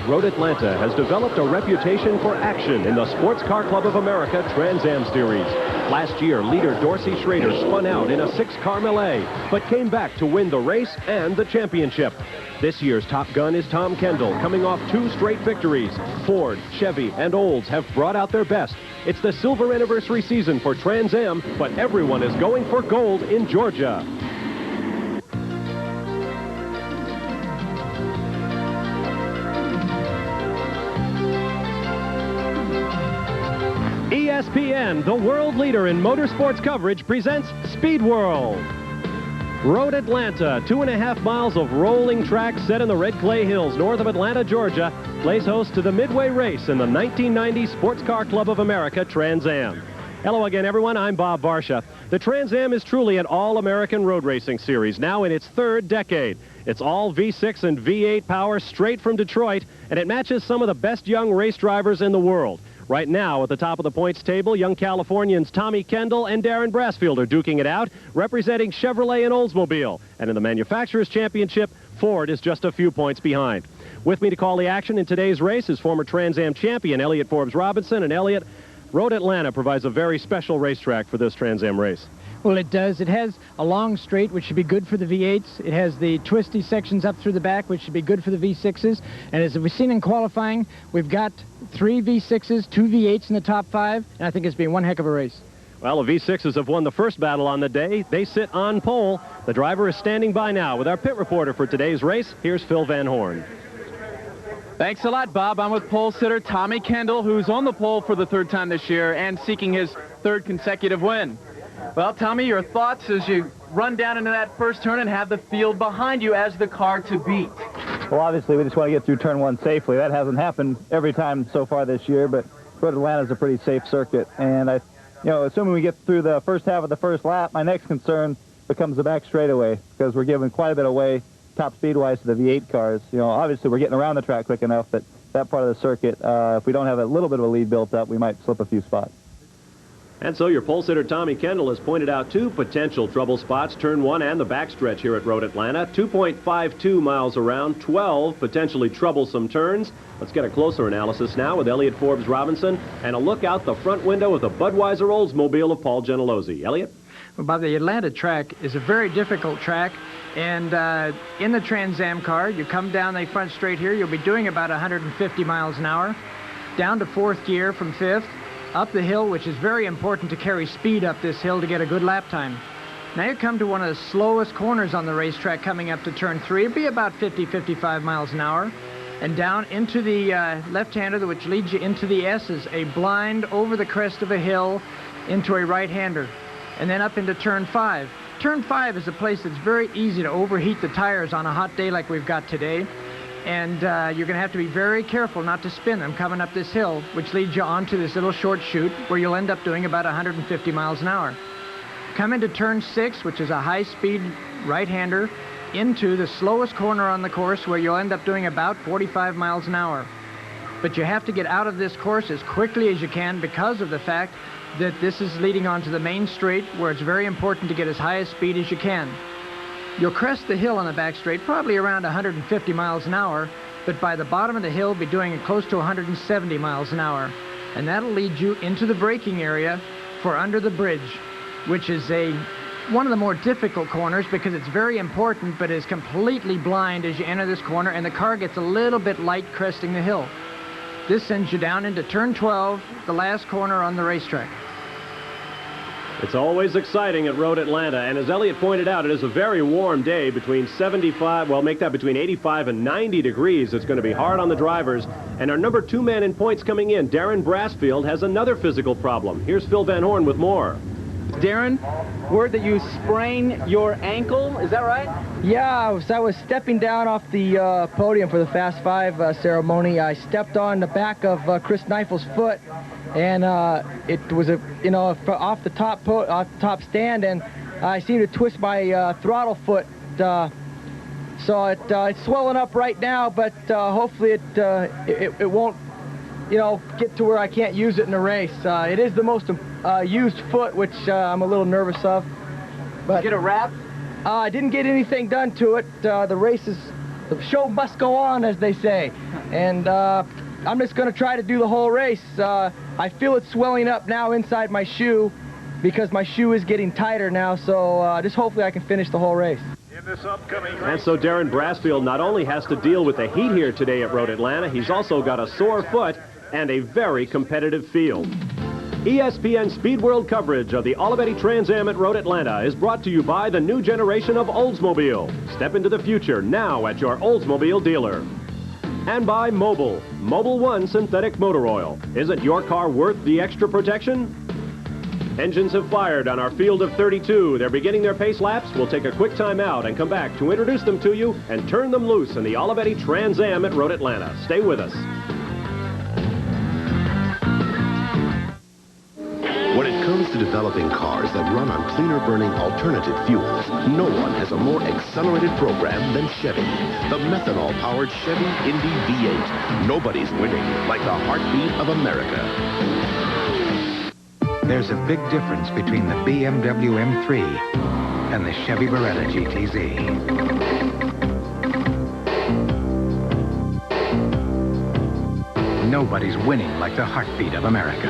Road Atlanta has developed a reputation for action in the Sports Car Club of America Trans Am Series. Last year, leader Dorsey Schrader spun out in a 6-car melee, but came back to win the race and the championship. This year's top gun is Tom Kendall, coming off 2 straight victories. Ford, Chevy, and Olds have brought out their best. It's the silver anniversary season for Trans Am, but everyone is going for gold in Georgia. ESPN, the world leader in motorsports coverage, presents Speed World. Road Atlanta, 2.5 miles of rolling track set in the Red Clay Hills north of Atlanta, Georgia, plays host to the midway race in the 1990 Sports Car Club of America Trans Am. Hello again, everyone. I'm Bob Varsha. The Trans Am is truly an all-American road racing series, now in its 3rd decade. It's all V6 and V8 power straight from Detroit, and it matches some of the best young race drivers in the world. Right now, at the top of the points table, young Californians Tommy Kendall and Darin Brassfield are duking it out, representing Chevrolet and Oldsmobile. And in the Manufacturers' Championship, Ford is just a few points behind. With me to call the action in today's race is former Trans Am champion Elliott Forbes-Robinson. And Elliott, Road Atlanta provides a very special racetrack for this Trans Am race. Well, it does. It has a long straight, which should be good for the V8s. It has the twisty sections up through the back, which should be good for the V6s. And as we've seen in qualifying, we've got 3 V6s, 2 V8s in the top 5, and I think it's been one heck of a race. Well, the V6s have won the first battle on the day. They sit on pole. The driver is standing by now with our pit reporter for today's race. Here's Phil Van Horn. Thanks a lot, Bob. I'm with pole sitter Tommy Kendall, who's on the pole for the 3rd time this year and seeking his 3rd consecutive win. Well, Tommy, your thoughts as you run down into that first turn and have the field behind you as the car to beat? Well, obviously, we just want to get through turn 1 safely. That hasn't happened every time so far this year, but Road Atlanta is a pretty safe circuit. And, assuming we get through the first half of the first lap, my next concern becomes the back straightaway, because we're giving quite a bit away top speed-wise to the V8 cars. Obviously, we're getting around the track quick enough, but that part of the circuit, if we don't have a little bit of a lead built up, we might slip a few spots. And so your pole sitter Tommy Kendall has pointed out 2 potential trouble spots, turn 1 and the backstretch here at Road Atlanta. 2.52 miles around, 12 potentially troublesome turns. Let's get a closer analysis now with Elliott Forbes-Robinson and a look out the front window of the Budweiser Oldsmobile of Paul Gentilozzi. Elliott? Well, Bob, the Atlanta track is a very difficult track, and in the Trans Am car, you come down the front straight here, you'll be doing about 150 miles an hour, down to 4th gear from 5th, up the hill, which is very important to carry speed up this hill to get a good lap time. Now you come to one of the slowest corners on the racetrack coming up to turn 3. It'll be about 50-55 miles an hour. And down into the left-hander, which leads you into the S's, a blind over the crest of a hill into a right-hander. And then up into turn 5. Turn 5 is a place that's very easy to overheat the tires on a hot day like we've got today. And you're going to have to be very careful not to spin them coming up this hill, which leads you onto this little short chute where you'll end up doing about 150 miles an hour. Come into turn 6, which is a high-speed right-hander, into the slowest corner on the course where you'll end up doing about 45 miles an hour. But you have to get out of this course as quickly as you can because of the fact that this is leading onto the main straight where it's very important to get as high a speed as you can. You'll crest the hill on the back straight, probably around 150 miles an hour, but by the bottom of the hill, be doing it close to 170 miles an hour. And that'll lead you into the braking area for under the bridge, which is one of the more difficult corners because it's very important, but is completely blind as you enter this corner, and the car gets a little bit light cresting the hill. This sends you down into turn 12, the last corner on the racetrack. It's always exciting at Road Atlanta, and as Elliott pointed out, it is a very warm day, between 75, well, make that between 85 and 90 degrees. It's going to be hard on the drivers. And our number 2 man in points coming in, Darin Brassfield, has another physical problem. Here's Phil Van Horn with more. Darin, word that you sprained your ankle, is that right? Yeah, I was stepping down off the podium for the Fast 5 ceremony. I stepped on the back of Chris Kneifel's foot, and it was off the top stand, and I seemed to twist my throttle foot. So it's swelling up right now, but hopefully it won't get to where I can't use it in a race. It is the most used foot, which I'm a little nervous of. But get a wrap? I didn't get anything done to it. The race is the show must go on, as they say. And I'm just going to try to do the whole race. I feel it swelling up now inside my shoe because my shoe is getting tighter now, so just hopefully I can finish the whole race. And so Darin Brassfield not only has to deal with the heat here today at Road Atlanta, he's also got a sore foot and a very competitive field. ESPN Speed World coverage of the Olivetti Trans Am at Road Atlanta is brought to you by the new generation of Oldsmobile. Step into the future now at your Oldsmobile dealer. And by Mobil. Mobil 1 synthetic motor oil. Isn't your car worth the extra protection? Engines have fired on our field of 32. They're beginning their pace laps. We'll take a quick time out and come back to introduce them to you and turn them loose in the Olivetti Trans Am at Road Atlanta. Stay with us. When it comes to developing cars that run on cleaner burning alternative fuels, no one has a more accelerated program than Chevy. The methanol-powered Chevy Indy V8. Nobody's winning like the heartbeat of America. There's a big difference between the BMW M3 and the Chevy Beretta GTZ. Nobody's winning like the heartbeat of America.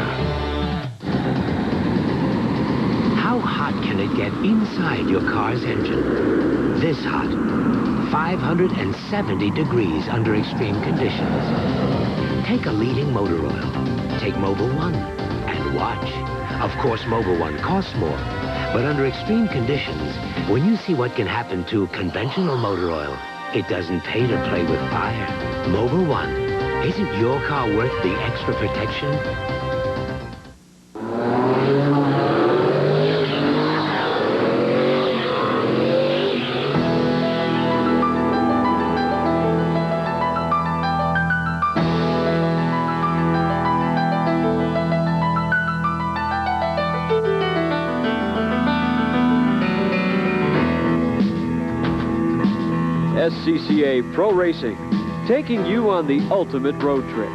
How hot can it get inside your car's engine? This hot. 570 degrees under extreme conditions. Take a leading motor oil. Take Mobil 1 and watch. Of course, Mobil 1 costs more, but under extreme conditions, when you see what can happen to conventional motor oil, it doesn't pay to play with fire. Mobil 1, isn't your car worth the extra protection? SCCA Pro Racing, taking you on the ultimate road trip.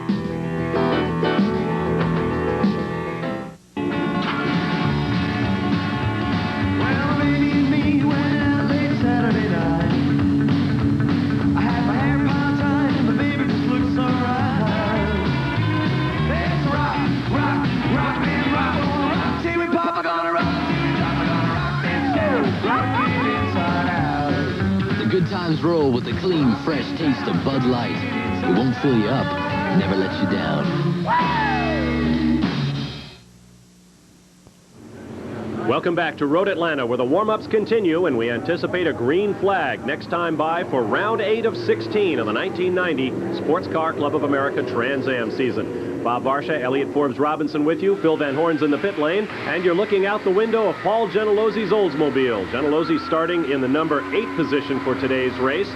Roll with the clean, fresh taste of Bud Light. It won't fill you up, never let you down. Welcome back to Road Atlanta, where the warm-ups continue, and we anticipate a green flag next time by for round 8 of 16 of the 1990 Sports Car Club of America Trans Am season. Bob Varsha, Elliott Forbes-Robinson with you. Phil Van Horn's in the pit lane, and you're looking out the window of Paul Gentilosi's Oldsmobile. Gentilesi starting in the number 8 position for today's race.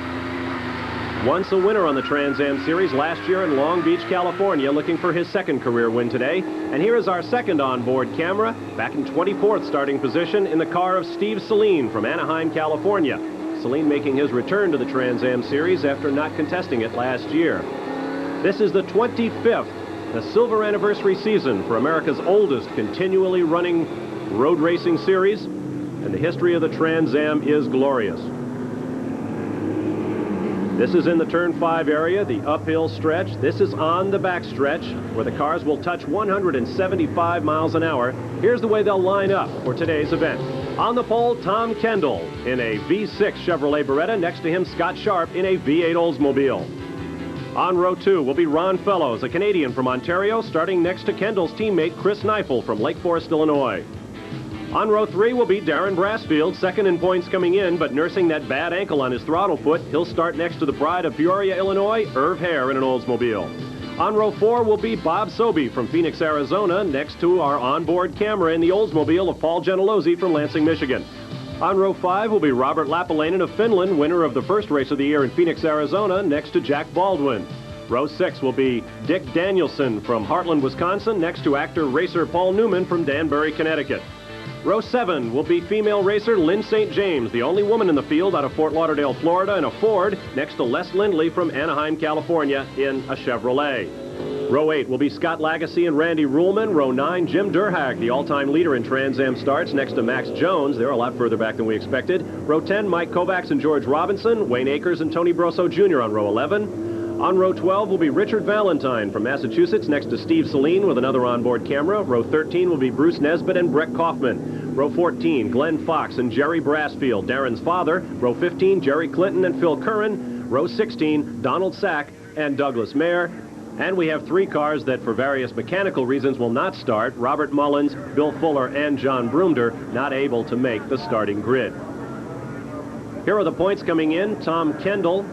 Once a winner on the Trans Am Series last year in Long Beach, California, looking for his second career win today. And here is our second onboard camera, back in 24th starting position in the car of Steve Saleen from Anaheim, California. Saleen making his return to the Trans Am Series after not contesting it last year. This is the 25th, the silver anniversary season for America's oldest continually running road racing series, and the history of the Trans Am is glorious. This is in the Turn 5 area, the uphill stretch. This is on the back stretch, where the cars will touch 175 miles an hour. Here's the way they'll line up for today's event. On the pole, Tom Kendall in a V6 Chevrolet Beretta. Next to him, Scott Sharp in a V8 Oldsmobile. On row 2 will be Ron Fellows, a Canadian from Ontario, starting next to Kendall's teammate Chris Kneifel from Lake Forest, Illinois. On row 3 will be Darin Brassfield, second in points coming in, but nursing that bad ankle on his throttle foot. He'll start next to the pride of Peoria, Illinois, Hoerr in an Oldsmobile. On row 4 will be Bob Sobey from Phoenix, Arizona, next to our onboard camera in the Oldsmobile of Paul Gentilesi from Lansing, Michigan. On row 5 will be Robert Lappalainen of Finland, winner of the first race of the year in Phoenix, Arizona, next to Jack Baldwin. Row 6 will be Dick Danielson from Heartland, Wisconsin, next to actor racer Paul Newman from Danbury, Connecticut. Row 7 will be female racer Lynn St. James, the only woman in the field out of Fort Lauderdale, Florida, in a Ford, next to Les Lindley from Anaheim, California, in a Chevrolet. Row 8 will be Scott Lagasse and Randy Ruhlman. Row 9, Jim Derhaag, the all-time leader in Trans Am starts, next to Max Jones. They're a lot further back than we expected. Row 10, Mike Kovacs and George Robinson. Wayne Akers and Tony Brosso Jr. on row 11. On row 12 will be Richard Valentine from Massachusetts, next to Steve Saleen with another onboard camera. Row 13 will be Bruce Nesbitt and Brett Kaufman. Row 14, Glenn Fox and Jerry Brassfield, Darin's father. Row 15, Jerry Clinton and Phil Curran. Row 16, Donald Sack and Douglas Mayer. And we have 3 cars that, for various mechanical reasons, will not start. Robert Mullins, Bill Fuller, and John Broomder not able to make the starting grid. Here are the points coming in. Tom Kendall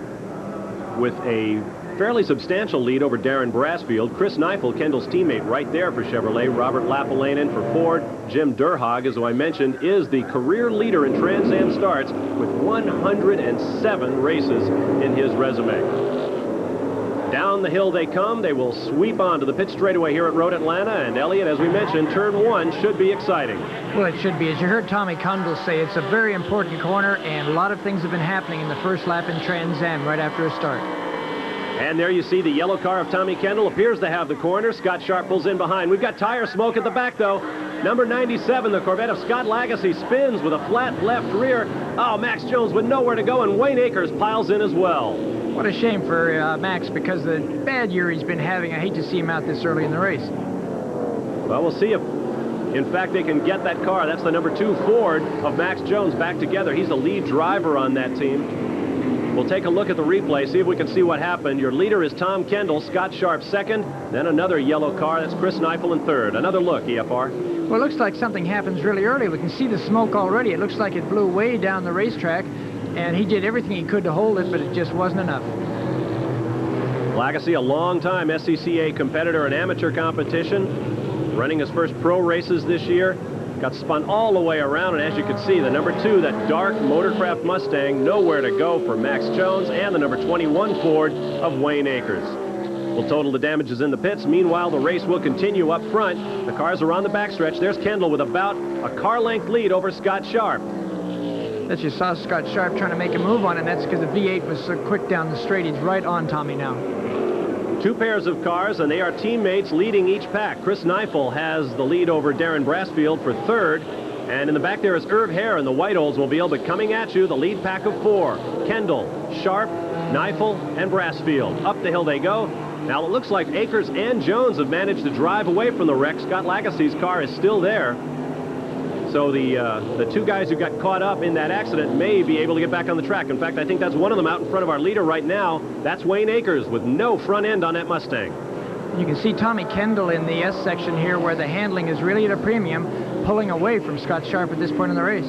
with a fairly substantial lead over Darin Brassfield. Chris Kneifel, Kendall's teammate, right there for Chevrolet. Robert Lapalainen for Ford. Jim Derhaag, as I mentioned, is the career leader in Trans Am starts with 107 races in his resume. Down the hill they come. They will sweep onto the pit straightaway here at Road Atlanta. And Elliott, as we mentioned, turn 1 should be exciting. Well, it should be. As you heard Tommy Kendall say, it's a very important corner, and a lot of things have been happening in the first lap in Trans Am right after a start. And there you see the yellow car of Tommy Kendall appears to have the corner. Scott Sharp pulls in behind. We've got tire smoke at the back, though. Number 97, the Corvette of Scott Lagasse, spins with a flat left rear. Oh, Max Jones with nowhere to go, and Wayne Akers piles in as well. What a shame for Max, because the bad year he's been having. I hate to see him out this early in the race. Well, we'll see if, in fact, they can get that car. That's the number 2 Ford of Max Jones back together. He's the lead driver on that team. We'll take a look at the replay, see if we can see what happened. Your leader is Tom Kendall, Scott Sharp second, then another yellow car. That's Chris Kneifel in third. Another look, EFR. Well, it looks like something happens really early. We can see the smoke already. It looks like it blew way down the racetrack, and he did everything he could to hold it, but it just wasn't enough. Lagasse, a long-time SCCA competitor in amateur competition, running his first pro races this year. Got spun all the way around, and as you can see, the number 2, that dark Motorcraft Mustang, nowhere to go for Max Jones, and the number 21 Ford of Wayne Akers. We'll total the damages in the pits. Meanwhile, the race will continue up front. The cars are on the backstretch. There's Kendall with about a car-length lead over Scott Sharp. That you saw Scott Sharp trying to make a move on it, and that's because the V8 was so quick down the straight. He's right on Tommy now. 2 pairs of cars, and they are teammates leading each pack. Chris Kneifel has the lead over Darin Brassfield for third. And in the back there is Hoerr in the white Oldsmobile, but coming at you, the lead pack of 4. Kendall, Sharp, Kneifel, and Brassfield. Up the hill they go. Now it looks like Akers and Jones have managed to drive away from the wreck. Scott Lagasse's car is still there. So the 2 guys who got caught up in that accident may be able to get back on the track. In fact, I think that's one of them out in front of our leader right now. That's Wayne Akers with no front end on that Mustang. You can see Tommy Kendall in the S section here, where the handling is really at a premium, pulling away from Scott Sharp at this point in the race.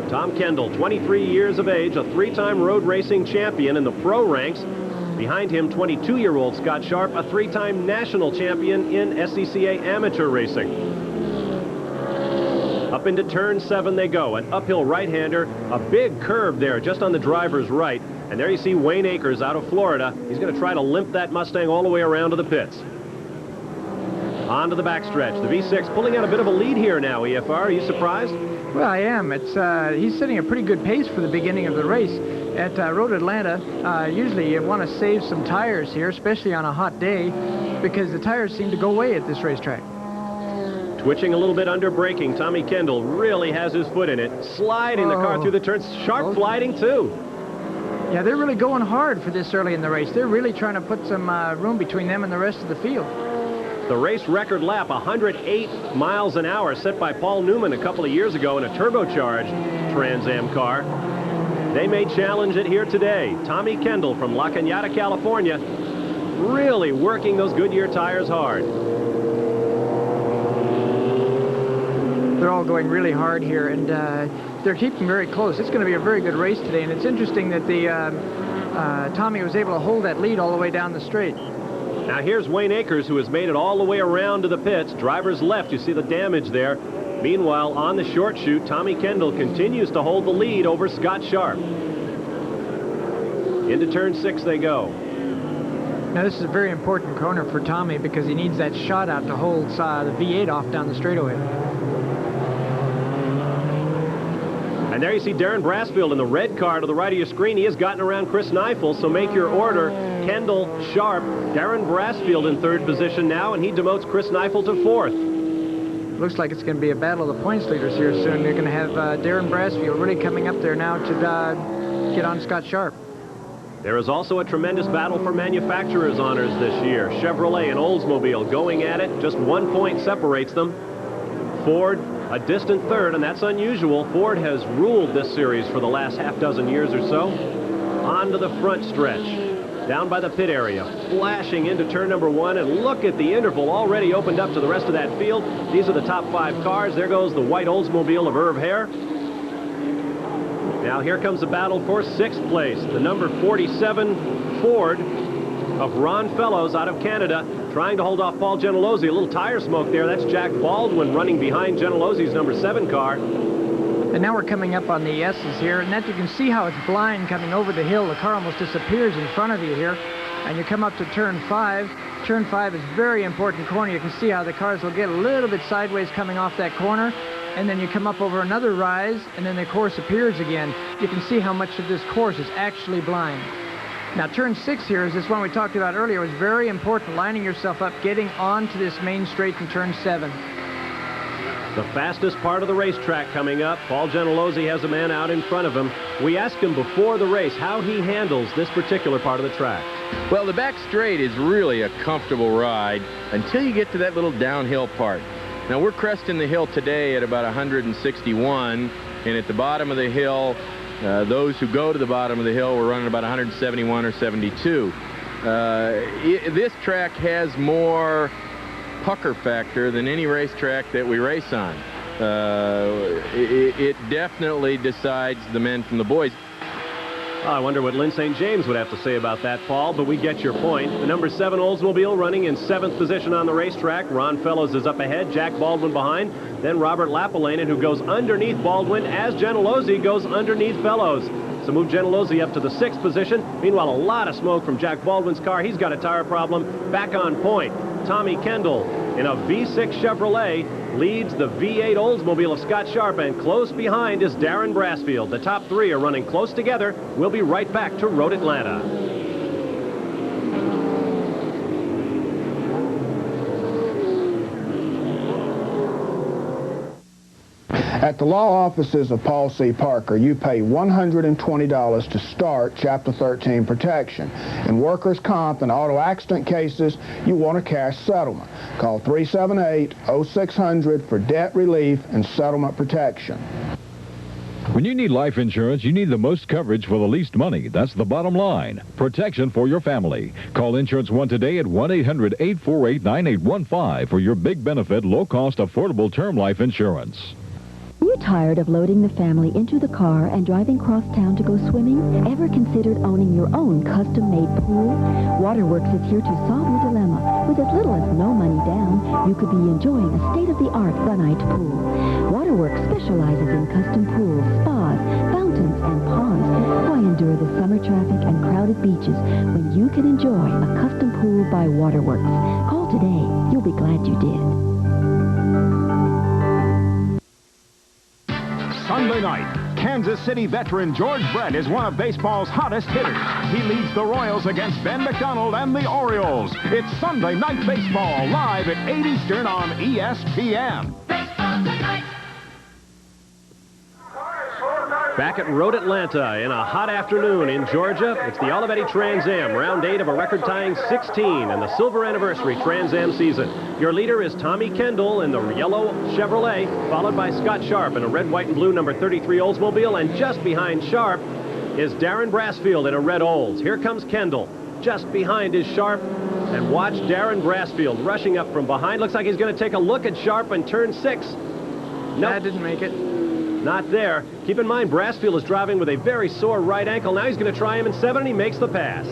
Tom Kendall, 23 years of age, a 3-time road racing champion in the pro ranks. Behind him, 22-year-old Scott Sharp, a 3-time national champion in SCCA amateur racing. Up into turn 7 they go. An uphill right-hander, a big curve there just on the driver's right. And there you see Wayne Akers out of Florida. He's going to try to limp that Mustang all the way around to the pits. On to the backstretch. The V6 pulling out a bit of a lead here now, EFR. Are you surprised? Well, I am. He's setting a pretty good pace for the beginning of the race. At Road Atlanta, usually you want to save some tires here, especially on a hot day, because the tires seem to go away at this racetrack. Twitching a little bit under braking. Tommy Kendall really has his foot in it. Sliding the car through the turns. Sharp sliding too. Yeah, they're really going hard for this early in the race. They're really trying to put some room between them and the rest of the field. The race record lap, 108 miles an hour, set by Paul Newman a couple of years ago in a turbocharged Trans Am car. They may challenge it here today. Tommy Kendall from La Cañada, California, really working those Goodyear tires hard. They're all going really hard here, and they're keeping very close. It's going to be a very good race today, and it's interesting that Tommy was able to hold that lead all the way down the straight. Now here's Wayne Akers, who has made it all the way around to the pits. Driver's left, you see the damage there. Meanwhile, on the short chute, Tommy Kendall continues to hold the lead over Scott Sharp. Into turn 6 they go. Now this is a very important corner for Tommy, because he needs that shot out to hold the V8 off down the straightaway. And there you see Darin Brassfield in the red car to the right of your screen. He has gotten around Chris Kneifel, so make your order Kendall, Sharp, Darin Brassfield in third position now, and he demotes Chris Kneifel to fourth. Looks like it's going to be a battle of the points leaders here soon. You're going to have Darin Brassfield really coming up there now to get on Scott Sharp. There is also a tremendous battle for manufacturers' honors this year. Chevrolet and Oldsmobile going at it. Just 1 point separates them. Ford a distant third, and that's unusual. Ford has ruled this series for the last half dozen years or so. On to the front stretch. Down by the pit area, flashing into turn number 1, and look at the interval already opened up to the rest of that field. These are the top 5 cars. There goes the white Oldsmobile of Hoerr. Now here comes the battle for 6th place. The number 47 Ford of Ron Fellows out of Canada, trying to hold off Paul Gentilozzi. A little tire smoke there. That's Jack Baldwin running behind Gentilozzi's number 7 car. And now we're coming up on the S's here, and that you can see how it's blind coming over the hill. The car almost disappears in front of you here. And you come up to turn 5. Turn 5 is a very important corner. You can see how the cars will get a little bit sideways coming off that corner. And then you come up over another rise, and then the course appears again. You can see how much of this course is actually blind. Now, turn 6 here is this one we talked about earlier. It was very important, lining yourself up, getting onto this main straight in turn 7. The fastest part of the racetrack coming up. Paul Gentilozzi has a man out in front of him. We asked him before the race how he handles this particular part of the track. Well, the back straight is really a comfortable ride until you get to that little downhill part. Now, we're cresting the hill today at about 161, and at the bottom of the hill, those who go to the bottom of the hill were running about 171 or 72. This track has more pucker factor than any racetrack that we race on. It definitely decides the men from the boys. I wonder what Lynn St. James would have to say about that, Paul, but we get your point. The number 7 Oldsmobile running in 7th position on the racetrack. Ron Fellows is up ahead, Jack Baldwin behind, then Robert Lapalainen, who goes underneath Baldwin as Gentilozzi goes underneath Fellows. So move Gentilozzi up to the 6th position. Meanwhile, a lot of smoke from Jack Baldwin's car. He's got a tire problem. Back on point. Tommy Kendall in a V6 Chevrolet leads the V8 Oldsmobile of Scott Sharp, and close behind is Darin Brassfield. The top 3 are running close together. We'll be right back to Road Atlanta. At the law offices of Paul C. Parker, you pay $120 to start Chapter 13 protection. In workers' comp and auto accident cases, you want a cash settlement. Call 378-0600 for debt relief and settlement protection. When you need life insurance, you need the most coverage for the least money. That's the bottom line. Protection for your family. Call Insurance One today at 1-800-848-9815 for your big benefit, low-cost, affordable term life insurance. Are you tired of loading the family into the car and driving cross town to go swimming? Ever considered owning your own custom-made pool? Waterworks is here to solve your dilemma. With as little as no money down, you could be enjoying a state-of-the-art gunite pool. Waterworks specializes in custom pools, spas, fountains, and ponds. Why endure the summer traffic and crowded beaches when you can enjoy a custom pool by Waterworks? Call today. You'll be glad you did. Sunday night, Kansas City veteran George Brett is one of baseball's hottest hitters. He leads the Royals against Ben McDonald and the Orioles. It's Sunday Night Baseball, live at 8 Eastern on ESPN. Baseball tonight. Back at Road Atlanta in a hot afternoon in Georgia. It's the Olivetti Trans Am, round 8 of a record-tying 16 in the silver anniversary Trans Am season. Your leader is Tommy Kendall in the yellow Chevrolet, followed by Scott Sharp in a red, white, and blue number 33 Oldsmobile, and just behind Sharp is Darin Brassfield in a red Olds. Here comes Kendall. Just behind is Sharp, and watch Darin Brassfield rushing up from behind. Looks like he's going to take a look at Sharp and turn 6. Nope. That didn't make it. Not there. Keep in mind, Brassfield is driving with a very sore right ankle. Now he's going to try him in 7, and he makes the pass.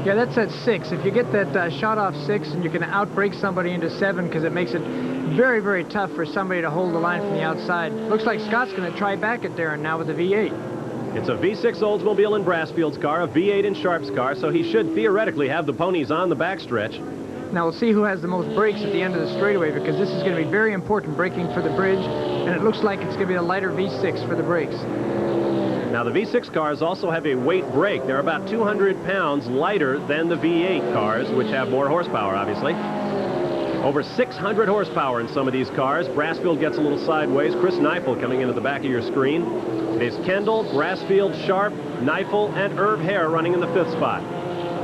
Yeah, that's at 6. If you get that shot off 6, and you can outbrake somebody into 7, because it makes it very, very tough for somebody to hold the line from the outside. Looks like Scott's going to try back at Darin now with the V8. It's a V6 Oldsmobile in Brassfield's car, a V8 in Sharp's car, so he should theoretically have the ponies on the backstretch. Now we'll see who has the most brakes at the end of the straightaway, because this is going to be very important braking for the bridge, and it looks like it's going to be a lighter V6 for the brakes. Now, the V6 cars also have a weight brake. They're about 200 pounds lighter than the V8 cars, which have more horsepower, obviously. Over 600 horsepower in some of these cars. Brassfield gets a little sideways. Chris Kneifel coming into the back of your screen. There's Kendall, Brassfield, Sharp, Kneifel, and Hoerr running in the 5th spot.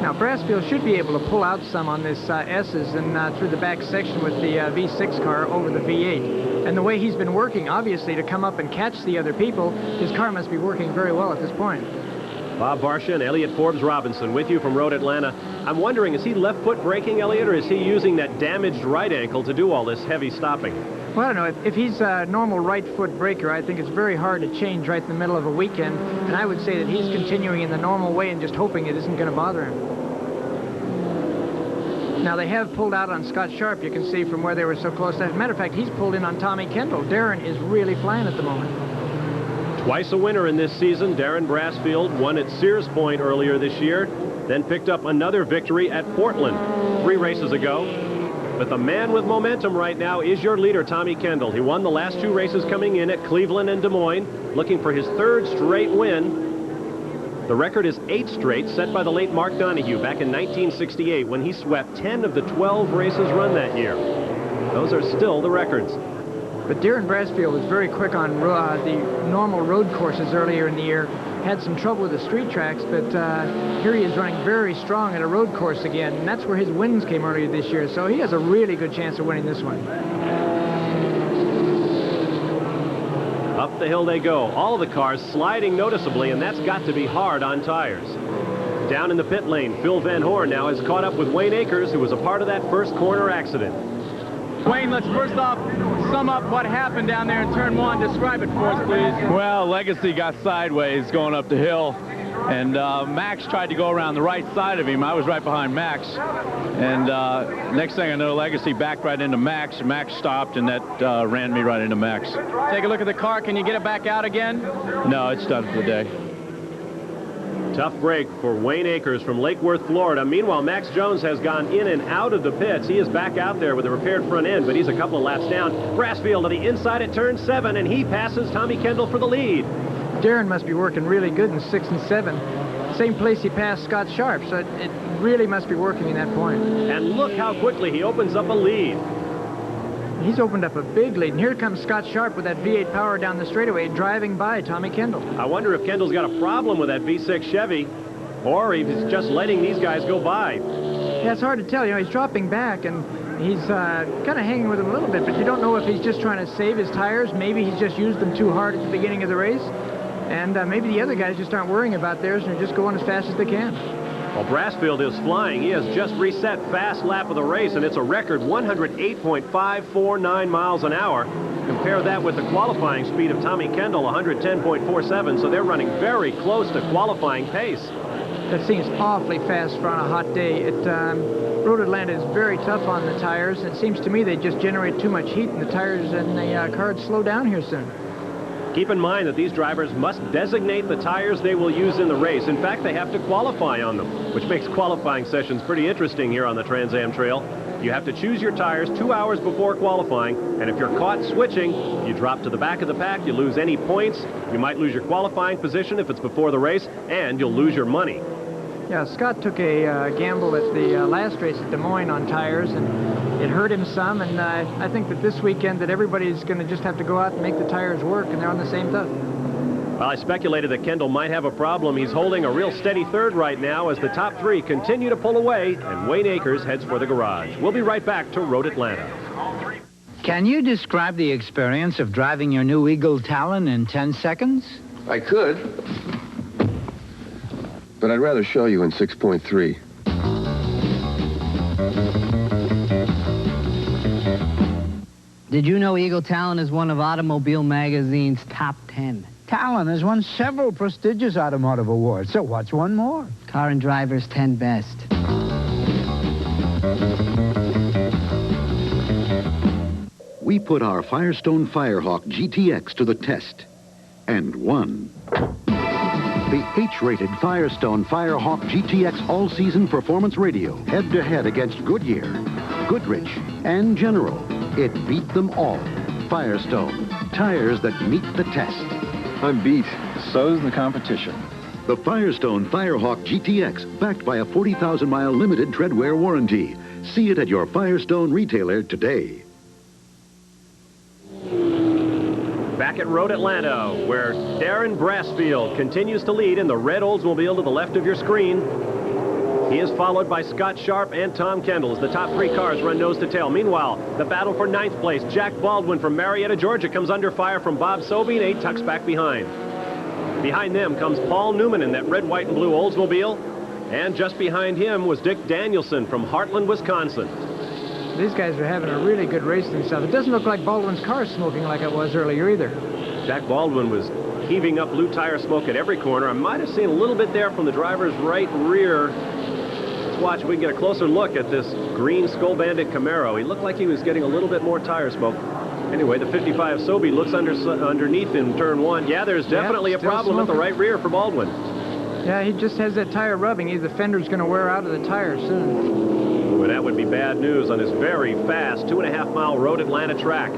Now, Brassfield should be able to pull out some on this S's and through the back section with the V6 car over the V8. And the way he's been working, obviously, to come up and catch the other people, his car must be working very well at this point. Bob Varsha and Elliott Forbes-Robinson with you from Road Atlanta. I'm wondering, is he left foot braking, Elliott, or is he using that damaged right ankle to do all this heavy stopping? Well, I don't know. If he's a normal right foot braker, I think it's very hard to change right in the middle of a weekend. And I would say that he's continuing in the normal way and just hoping it isn't going to bother him. Now, they have pulled out on Scott Sharp. You can see from where they were so close. As a matter of fact, he's pulled in on Tommy Kendall. Darin is really flying at the moment. Twice a winner in this season. Darin Brassfield won at Sears Point earlier this year, then picked up another victory at Portland 3 races ago. But the man with momentum right now is your leader, Tommy Kendall. He won the last 2 races coming in at Cleveland and Des Moines, looking for his 3rd straight win. The record is 8 straight, set by the late Mark Donahue back in 1968 when he swept 10 of the 12 races run that year. Those are still the records. But Darin Brassfield was very quick on the normal road courses earlier in the year. Had some trouble with the street tracks, but here he is running very strong at a road course again, and that's where his wins came earlier this year. So he has a really good chance of winning this one. Up the hill they go. All of the cars sliding noticeably, and that's got to be hard on tires. Down in the pit lane, Phil Van Hoerr now has caught up with Wayne Akers, who was a part of that first corner accident. Wayne, let's first off sum up what happened down there in turn 1. Describe it for us, please. Well, Lagasse got sideways going up the hill, and Max tried to go around the right side of him. I was right behind Max, and next thing I know, Lagasse backed right into Max. Max stopped, and that ran me right into Max. Take a look at the car. Can you get it back out again? No, it's done for the day. Tough break for Wayne Akers from Lake Worth, Florida. Meanwhile, Max Jones has gone in and out of the pits. He is back out there with a repaired front end, but he's a couple of laps down. Brassfield to the inside at turn 7, and he passes Tommy Kendall for the lead. Darin must be working really good in 6 and 7. Same place he passed Scott Sharp, so it really must be working in that point. And look how quickly he opens up a lead. He's opened up a big lead, and here comes Scott Sharp with that V8 power down the straightaway, driving by Tommy Kendall. I wonder if Kendall's got a problem with that V6 Chevy, or if he's just letting these guys go by. Yeah, it's hard to tell. You know, he's dropping back, and he's kind of hanging with him a little bit, but you don't know if he's just trying to save his tires. Maybe he's just used them too hard at the beginning of the race, and maybe the other guys just aren't worrying about theirs and are just going as fast as they can. Well, Brassfield is flying. He has just reset fast lap of the race, and it's a record 108.549 miles an hour. Compare that with the qualifying speed of Tommy Kendall, 110.47, so they're running very close to qualifying pace. That seems awfully fast for on a hot day. Road Atlanta is very tough on the tires. It seems to me they just generate too much heat, and the tires and the cars slow down here soon. Keep in mind that these drivers must designate the tires they will use in the race. In fact, they have to qualify on them, which makes qualifying sessions pretty interesting here on the Trans Am Trail. You have to choose your tires 2 hours before qualifying, and if you're caught switching, you drop to the back of the pack, you lose any points, you might lose your qualifying position if it's before the race, and you'll lose your money. Yeah, Scott took a gamble at the last race at Des Moines on tires, and it hurt him some, and I think that this weekend that everybody's going to just have to go out and make the tires work, and they're on the same stuff. Well, I speculated that Kendall might have a problem. He's holding a real steady 3rd right now as the top 3 continue to pull away, and Wayne Akers heads for the garage. We'll be right back to Road Atlanta. Can you describe the experience of driving your new Eagle Talon in 10 seconds? I could, but I'd rather show you in 6.3. Did you know Eagle Talon is one of Automobile Magazine's top 10? Talon has won several prestigious automotive awards, so what's one more? Car and Driver's 10 Best. We put our Firestone Firehawk GTX to the test, and won. The H-rated Firestone Firehawk GTX all-season performance radio, head-to-head against Goodyear, Goodrich, and General. It beat them all. Firestone, tires that meet the test. I'm beat. so's the competition. The Firestone Firehawk GTX, backed by a 40,000-mile limited treadwear warranty. See it at your Firestone retailer today. Back at Road Atlanta, where Darin Brassfield continues to lead in the red Oldsmobile to the left of your screen. He is followed by Scott Sharp and Tom Kendall as the top three cars run nose to tail. Meanwhile, the battle for ninth place. Jack Baldwin from Marietta, Georgia comes under fire from Bob Sobey, and 8 tucks back behind. Behind them comes Paul Newman in that red, white, and blue Oldsmobile. And just behind him was Dick Danielson from Heartland, Wisconsin. These guys are having a really good race themselves. It doesn't look like Baldwin's car is smoking like it was earlier either. Jack Baldwin was heaving up blue tire smoke at every corner. I might have seen a little bit there from the driver's right rear. Let's watch if we can get a closer look at this green Skull Bandit Camaro. He looked like he was getting a little bit more tire smoke. Anyway, the 55 Sobey looks underneath in turn 1. Yeah, there's definitely a problem at the right rear for Baldwin. Yeah, he just has that tire rubbing. Either the fender's going to wear out of the tire soon. Well, that would be bad news on this very fast 2.5-mile Road Atlanta track.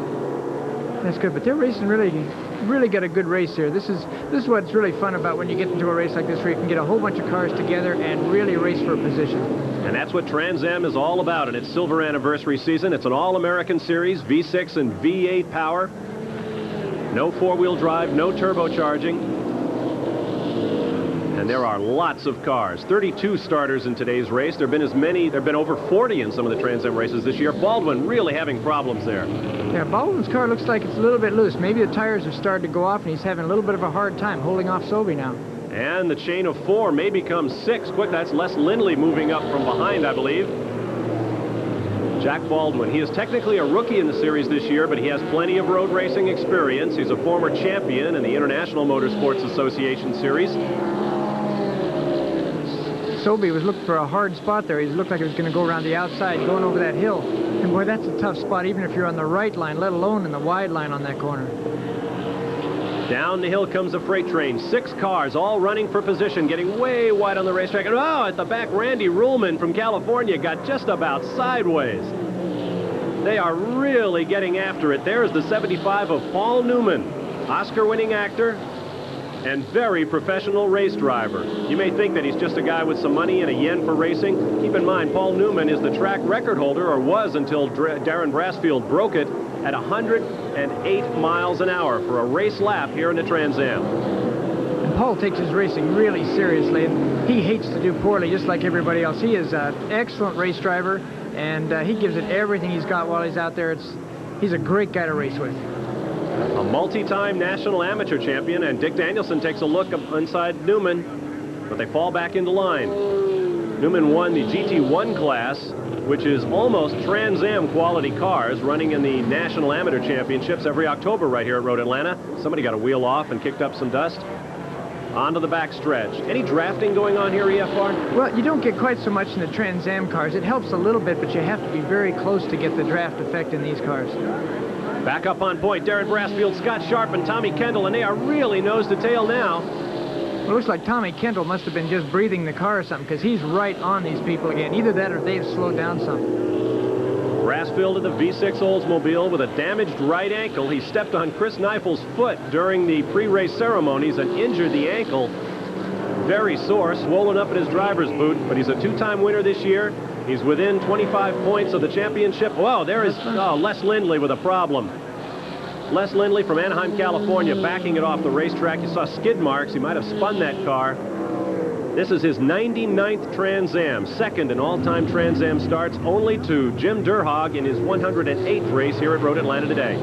That's good, but they're racing really got a good race here. This is what's really fun about when you get into a race like this, where you can get a whole bunch of cars together and really race for a position. And that's what Trans Am is all about in its silver anniversary season. It's an all-American series, V6 and V8 power. No four-wheel drive, no turbocharging. And there are lots of cars. 32 starters in today's race. There have been over 40 in some of the Trans Am races this year. Baldwin really having problems there. Yeah, Baldwin's car looks like it's a little bit loose. Maybe the tires have started to go off, and he's having a little bit of a hard time holding off Sobey now. And the chain of 4 may become 6. Quick, that's Les Lindley moving up from behind, I believe. Jack Baldwin. He is technically a rookie in the series this year, but he has plenty of road racing experience. He's a former champion in the International Motorsports Association Series. Sobey was looking for a hard spot there. He looked like he was going to go around the outside, going over that hill. And boy, that's a tough spot, even if you're on the right line, let alone in the wide line on that corner. Down the hill comes a freight train. 6 cars, all running for position, getting way wide on the racetrack. And oh, at the back, Randy Ruhlman from California got just about sideways. They are really getting after it. There's the 75 of Paul Newman, Oscar-winning actor and very professional race driver. You may think that he's just a guy with some money and a yen for racing. Keep in mind, Paul Newman is the track record holder, or was until Darin Brassfield broke it, at 108 miles an hour for a race lap here in the Trans Am. And Paul takes his racing really seriously, and he hates to do poorly just like everybody else. He is an excellent race driver, and he gives it everything he's got while he's out there. He's a great guy to race with. A multi-time national amateur champion, and Dick Danielson takes a look up inside Newman, but they fall back into line. Newman won the GT1 class, which is almost Trans Am quality cars, running in the National Amateur Championships every October right here at Road Atlanta. Somebody got a wheel off and kicked up some dust. Onto the back stretch. Any drafting going on here, EFR? Well, you don't get quite so much in the Trans Am cars. It helps a little bit, but you have to be very close to get the draft effect in these cars. Back up on point, Darin Brassfield, Scott Sharp, and Tommy Kendall, and they are really nose to tail now. Well, it looks like Tommy Kendall must have been just breathing the car or something, because he's right on these people again. Either that or they've slowed down some. Brassfield in the V6 Oldsmobile with a damaged right ankle. He stepped on Chris Kneifel's foot during the pre-race ceremonies and injured the ankle. Very sore, swollen up in his driver's boot, but he's a 2-time winner this year. He's within 25 points of the championship. Whoa, there is Les Lindley with a problem. Les Lindley from Anaheim, California, backing it off the racetrack. You saw skid marks. He might have spun that car. This is his 99th Trans Am, second in all-time Trans Am starts, only to Jim Derhaag in his 108th race here at Road Atlanta today.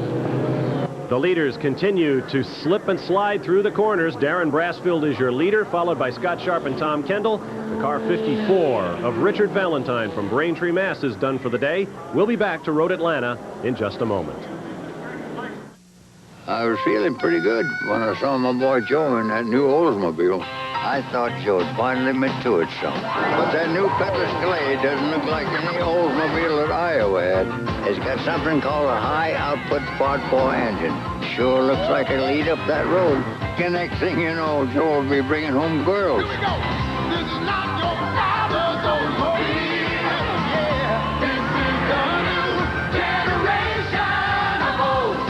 The leaders continue to slip and slide through the corners. Darin Brassfield is your leader, followed by Scott Sharp and Tom Kendall. The car 54 of Richard Valentine from Braintree, Mass. is done for the day. We'll be back to Road Atlanta in just a moment. I was feeling pretty good when I saw my boy Joe in that new Oldsmobile. I thought Joe had finally been to it some. But that new Cutlass Glade doesn't look like any Oldsmobile that Iowa had. It's got something called a high-output Quad 4 engine. Sure looks like it'll eat up that road. The next thing you know, Joe will be bringing home girls. Here we go. This is not your father's Oldsmobile. Yeah, this is the new generation of Olds.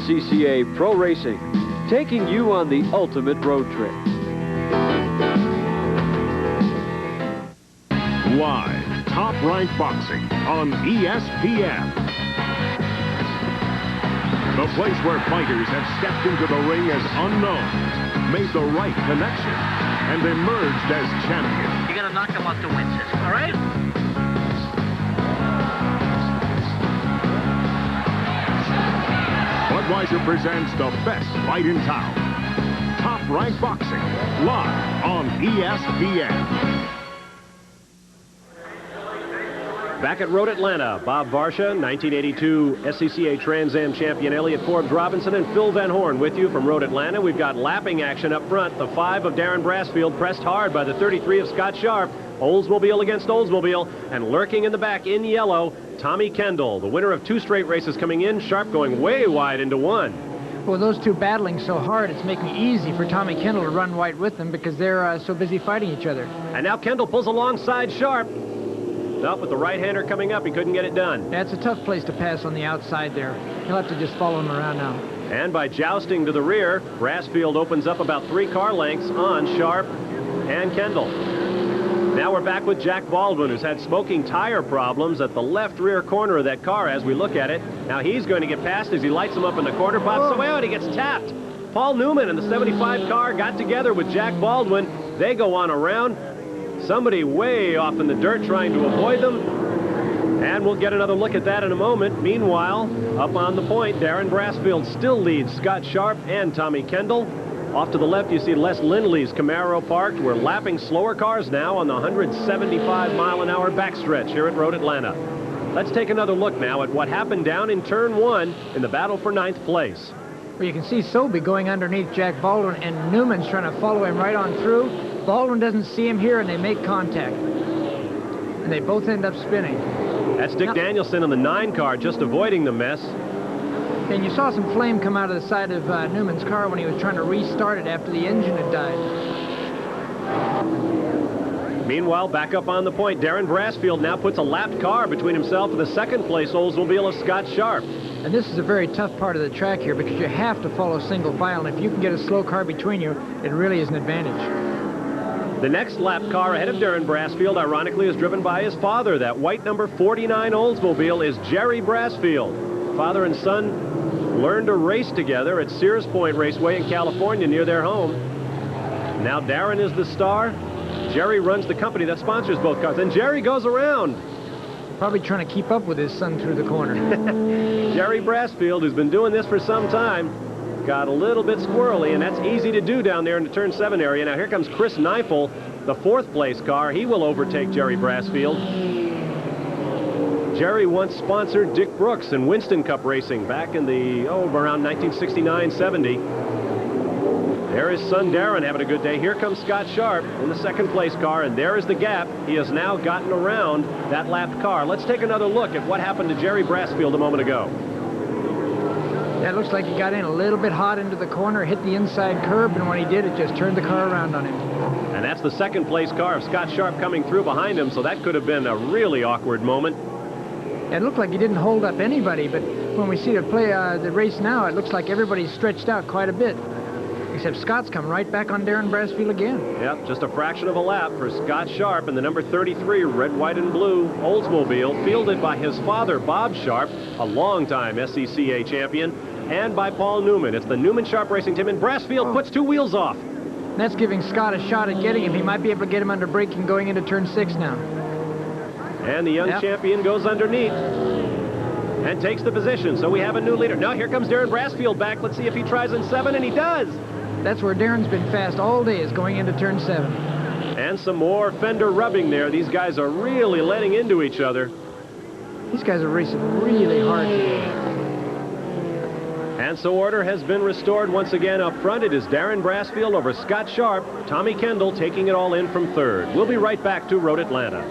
SCCA Pro Racing, taking you on the ultimate road trip. Live, top-ranked boxing on ESPN. The place where fighters have stepped into the ring as unknowns, made the right connection, and emerged as champions. You gotta knock them out to win this, all right? Budweiser presents the best fight in town. Top-ranked boxing, live on ESPN. Back at Road Atlanta, Bob Varsha, 1982 SCCA Trans Am champion Elliott Forbes-Robinson, and Phil Van Horn with you from Road Atlanta. We've got lapping action up front. The 5 of Darin Brassfield pressed hard by the 33 of Scott Sharp. Oldsmobile against Oldsmobile, and lurking in the back in yellow, Tommy Kendall, the winner of 2 straight races coming in. Sharp going way wide into 1. Well, those two battling so hard, it's making it easy for Tommy Kendall to run white with them because they're so busy fighting each other. And now Kendall pulls alongside Sharp. Up with the right-hander coming up, he couldn't get it done. That's a tough place to pass on the outside there. He'll have to just follow him around now. And by jousting to the rear, Brassfield opens up about 3 car lengths on Sharp and Kendall. Now we're back with Jack Baldwin, who's had smoking tire problems at the left rear corner of that car as we look at it. Now he's going to get past as he lights him up in the corner, pops away, and he gets tapped. Paul Newman and the 75 car got together with Jack Baldwin. They go on around. Somebody way off in the dirt trying to avoid them. And we'll get another look at that in a moment. Meanwhile, up on the point, Darin Brassfield still leads Scott Sharp and Tommy Kendall. Off to the left, you see Les Lindley's Camaro parked. We're lapping slower cars now on the 175-mile-an-hour backstretch here at Road Atlanta. Let's take another look now at what happened down in Turn 1 in the battle for 9th place. Well, you can see Sobey going underneath Jack Baldwin, and Newman's trying to follow him right on through. Baldwin doesn't see him here, and they make contact. And they both end up spinning. That's Dick Danielson in the 9 car, just avoiding the mess. And you saw some flame come out of the side of Newman's car when he was trying to restart it after the engine had died. Meanwhile, back up on the point, Darin Brassfield now puts a lapped car between himself and the 2nd place Oldsmobile of Scott Sharp. And this is a very tough part of the track here because you have to follow single file, and if you can get a slow car between you, it really is an advantage. The next lap car ahead of Darin Brassfield, ironically, is driven by his father. That white number 49 Oldsmobile is Jerry Brassfield. Father and son learned to race together at Sears Point Raceway in California near their home. Now Darin is the star. Jerry runs the company that sponsors both cars. And Jerry goes around. Probably trying to keep up with his son through the corner. Jerry Brassfield, who's been doing this for some time, got a little bit squirrely, and that's easy to do down there in the Turn 7 area. Now here comes Chris Kneifel, the 4th place car. He will overtake Jerry Brassfield. Jerry once sponsored Dick Brooks in Winston Cup racing back in the, around 1969-70. There is son Darin having a good day. Here comes Scott Sharp in the 2nd place car, and there is the gap. He has now gotten around that lapped car. Let's take another look at what happened to Jerry Brassfield a moment ago. That looks like he got in a little bit hot into the corner, hit the inside curb, and when he did, it just turned the car around on him. And that's the 2nd place car of Scott Sharp coming through behind him, so that could have been a really awkward moment. It looked like he didn't hold up anybody, but when we see it play the race now, it looks like everybody's stretched out quite a bit. Except Scott's come right back on Darin Brassfield again. Yep, just a fraction of a lap for Scott Sharp in the number 33 red, white, and blue Oldsmobile, fielded by his father, Bob Sharp, a longtime SCCA champion, and by Paul Newman. It's the Newman Sharp Racing Team, and Brassfield puts 2 wheels off. And that's giving Scott a shot at getting him. He might be able to get him under braking going into Turn 6 now. And the young champion goes underneath and takes the position. So we have a new leader. Now here comes Darin Brassfield back. Let's see if he tries in 7, and he does. That's where Darin's been fast all day, is going into Turn 7. And some more fender rubbing there. These guys are really letting into each other. These guys are racing really hard today. And so order has been restored once again up front. It is Darin Brassfield over Scott Sharp. Tommy Kendall taking it all in from 3rd. We'll be right back to Road Atlanta.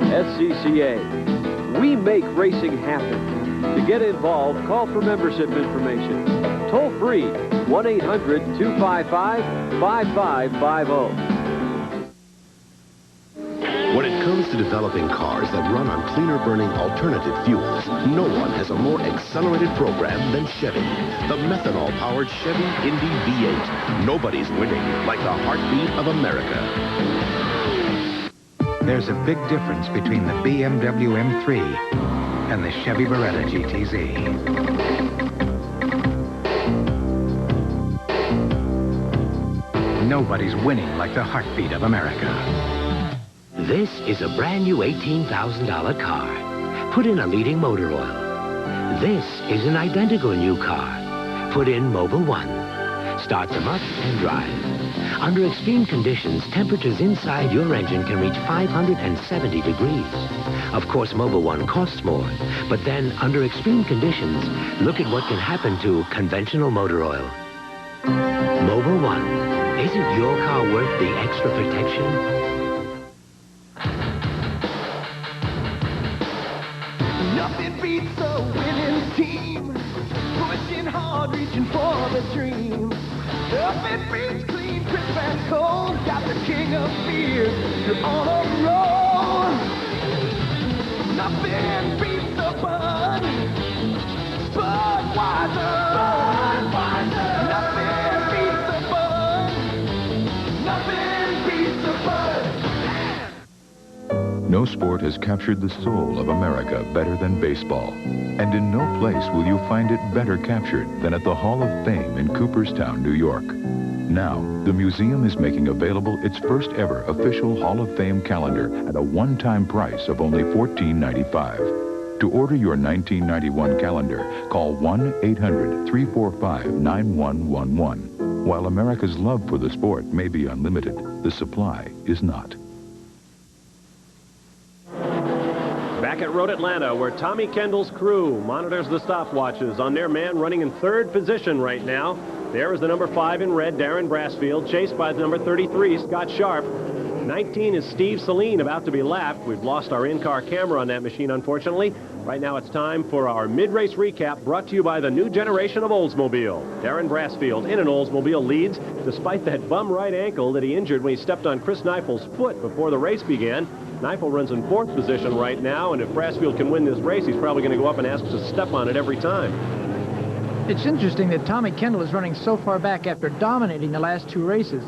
SCCA. We make racing happen. To get involved, call for membership information. Toll free, 1-800-255-5550. When it comes to developing cars that run on cleaner-burning alternative fuels, no one has a more accelerated program than Chevy. The methanol-powered Chevy Indy V8. Nobody's winning like the heartbeat of America. There's a big difference between the BMW M3 and the Chevy Beretta GTZ. Nobody's winning like the heartbeat of America. This is a brand new $18,000 car. Put in a leading motor oil. This is an identical new car. Put in Mobil 1. Start them up and drive. Under extreme conditions, temperatures inside your engine can reach 570 degrees. Of course, Mobil 1 costs more. But then, under extreme conditions, look at what can happen to conventional motor oil. Mobil 1. Isn't your car worth the extra protection? Nothing beats a winning team, pushing hard, reaching for the dream. Nothing beats clean, crisp and cold. Got the king of beer, you're on a roll. Nothing beats the Bud, Budweiser. Budweiser. Nothing beats the Bud, nothing beats the Bud. No sport has captured the soul of America better than baseball. And in no place will you find it better captured than at the Hall of Fame in Cooperstown, New York. Now, the museum is making available its first ever official Hall of Fame calendar at a one-time price of only $14.95. To order your 1991 calendar, call 1-800-345-9111. While America's love for the sport may be unlimited, the supply is not. Back at Road Atlanta, where Tommy Kendall's crew monitors the stopwatches on their man running in third position right now. There is the number 5 in red, Darin Brassfield, chased by the number 33, Scott Sharp. 19 is Steve Saleen, about to be lapped. We've lost our in-car camera on that machine, unfortunately. Right now it's time for our mid-race recap, brought to you by the new generation of Oldsmobile. Darin Brassfield in an Oldsmobile leads, despite that bum right ankle that he injured when he stepped on Chris Kneifel's foot before the race began. Kneifel runs in 4th position right now, and if Brassfield can win this race, he's probably going to go up and ask to step on it every time. It's interesting that Tommy Kendall is running so far back after dominating the last 2 races.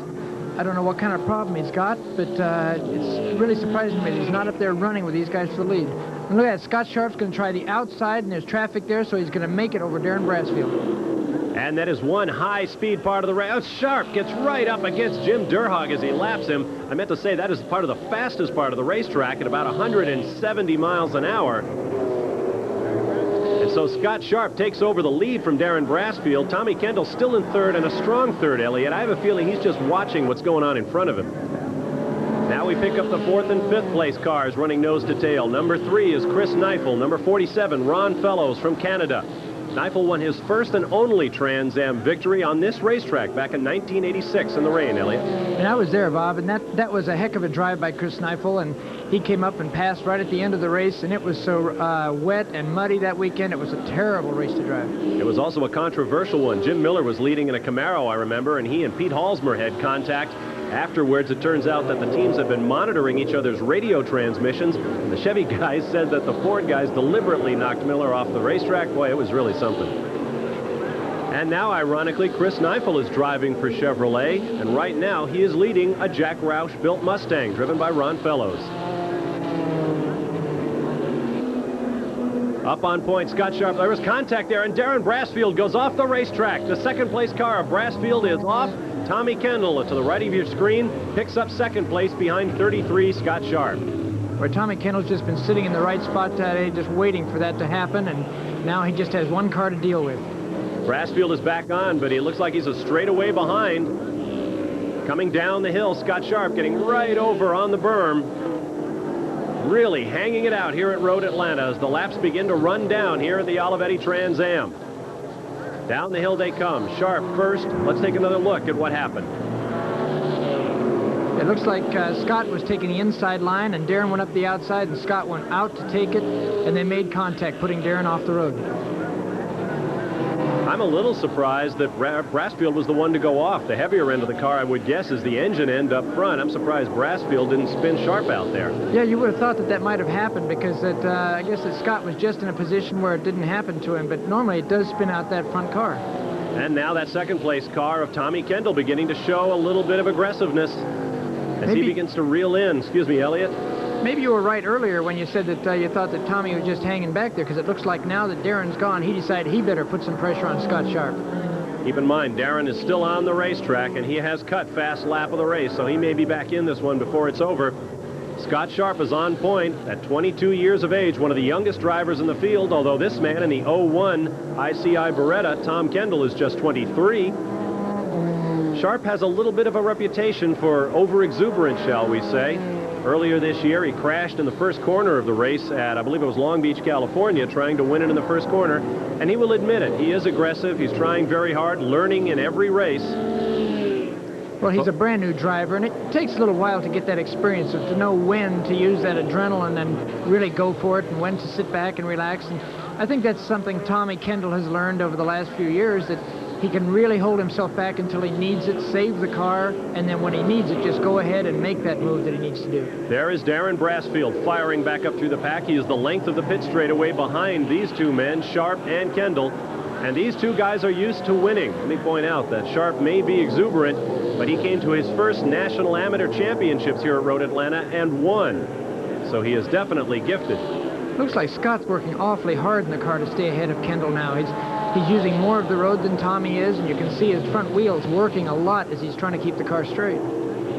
I don't know what kind of problem he's got, but it's really surprising me that he's not up there running with these guys for the lead. And look at that, Scott Sharp's going to try the outside, and there's traffic there, so he's going to make it over Darin Brassfield. And that is one high-speed part of the race. Oh, Sharp gets right up against Jim Derhaag as he laps him. I meant to say that is part of the fastest part of the racetrack at about 170 miles an hour. And so Scott Sharp takes over the lead from Darin Brassfield. Tommy Kendall still in third, and a strong third, Elliott. I have a feeling he's just watching what's going on in front of him. Now we pick up the 4th and 5th place cars running nose to tail. Number 3 is Chris Kneifel. Number 47, Ron Fellows from Canada. Kneifel won his first and only Trans Am victory on this racetrack back in 1986 in the rain, Elliott. And I was there, Bob, and that was a heck of a drive by Chris Kneifel, and he came up and passed right at the end of the race, and it was so wet and muddy that weekend. It was a terrible race to drive. It was also a controversial one. Jim Miller was leading in a Camaro, I remember, and he and Pete Halsmer had contact. Afterwards, it turns out that the teams had been monitoring each other's radio transmissions. The Chevy guys said that the Ford guys deliberately knocked Miller off the racetrack. Boy, it was really something. And now, ironically, Chris Kneifel is driving for Chevrolet, and right now he is leading a Jack Roush-built Mustang driven by Ron Fellows. Up on point, Scott Sharp. There was contact there, and Darin Brassfield goes off the racetrack. The second place car of Brassfield is off. Tommy Kendall, to the right of your screen, picks up second place behind 33, Scott Sharp. Where Tommy Kendall's just been sitting in the right spot today, just waiting for that to happen, and now he just has one car to deal with. Brassfield is back on, but he looks like he's a straightaway behind. Coming down the hill, Scott Sharp getting right over on the berm. Really hanging it out here at Road Atlanta as the laps begin to run down here at the Olivetti Trans Am. Down the hill they come. Sharp first. Let's take another look at what happened. It looks like Scott was taking the inside line, and Darin went up the outside, and Scott went out to take it, and they made contact, putting Darin off the road. I'm a little surprised that Brassfield was the one to go off. The heavier end of the car, I would guess, is the engine end up front. I'm surprised Brassfield didn't spin sharp out there. Yeah, you would have thought that that might have happened because I guess that Scott was just in a position where it didn't happen to him, but normally it does spin out that front car. And now that second place car of Tommy Kendall beginning to show a little bit of aggressiveness as he begins to reel in. Excuse me, Elliott. Maybe you were right earlier when you said that you thought that Tommy was just hanging back there, because it looks like now that Darin's gone, he decided he better put some pressure on Scott Sharp. Keep in mind, Darin is still on the racetrack, and he has cut fast lap of the race, so he may be back in this one before it's over. Scott Sharp is on point at 22 years of age, one of the youngest drivers in the field, although this man in the 01 ICI Beretta, Tom Kendall, is just 23. Sharp has a little bit of a reputation for over-exuberance, shall we say. Earlier this year, he crashed in the first corner of the race at, I believe it was Long Beach, California, trying to win it in the first corner. And he will admit it. He is aggressive. He's trying very hard, learning in every race. Well, he's a brand new driver, and it takes a little while to get that experience, to know when to use that adrenaline and really go for it, and when to sit back and relax. And I think that's something Tommy Kendall has learned over the last few years, that he can really hold himself back until he needs it, save the car, and then when he needs it, just go ahead and make that move that he needs to do. There is Darin Brassfield firing back up through the pack. He is the length of the pit straightaway behind these two men, Sharp and Kendall. And these two guys are used to winning. Let me point out that Sharp may be exuberant, but he came to his first National Amateur Championships here at Road Atlanta and won. So he is definitely gifted. Looks like Scott's working awfully hard in the car to stay ahead of Kendall now. He's using more of the road than Tommy is, and you can see his front wheels working a lot as he's trying to keep the car straight.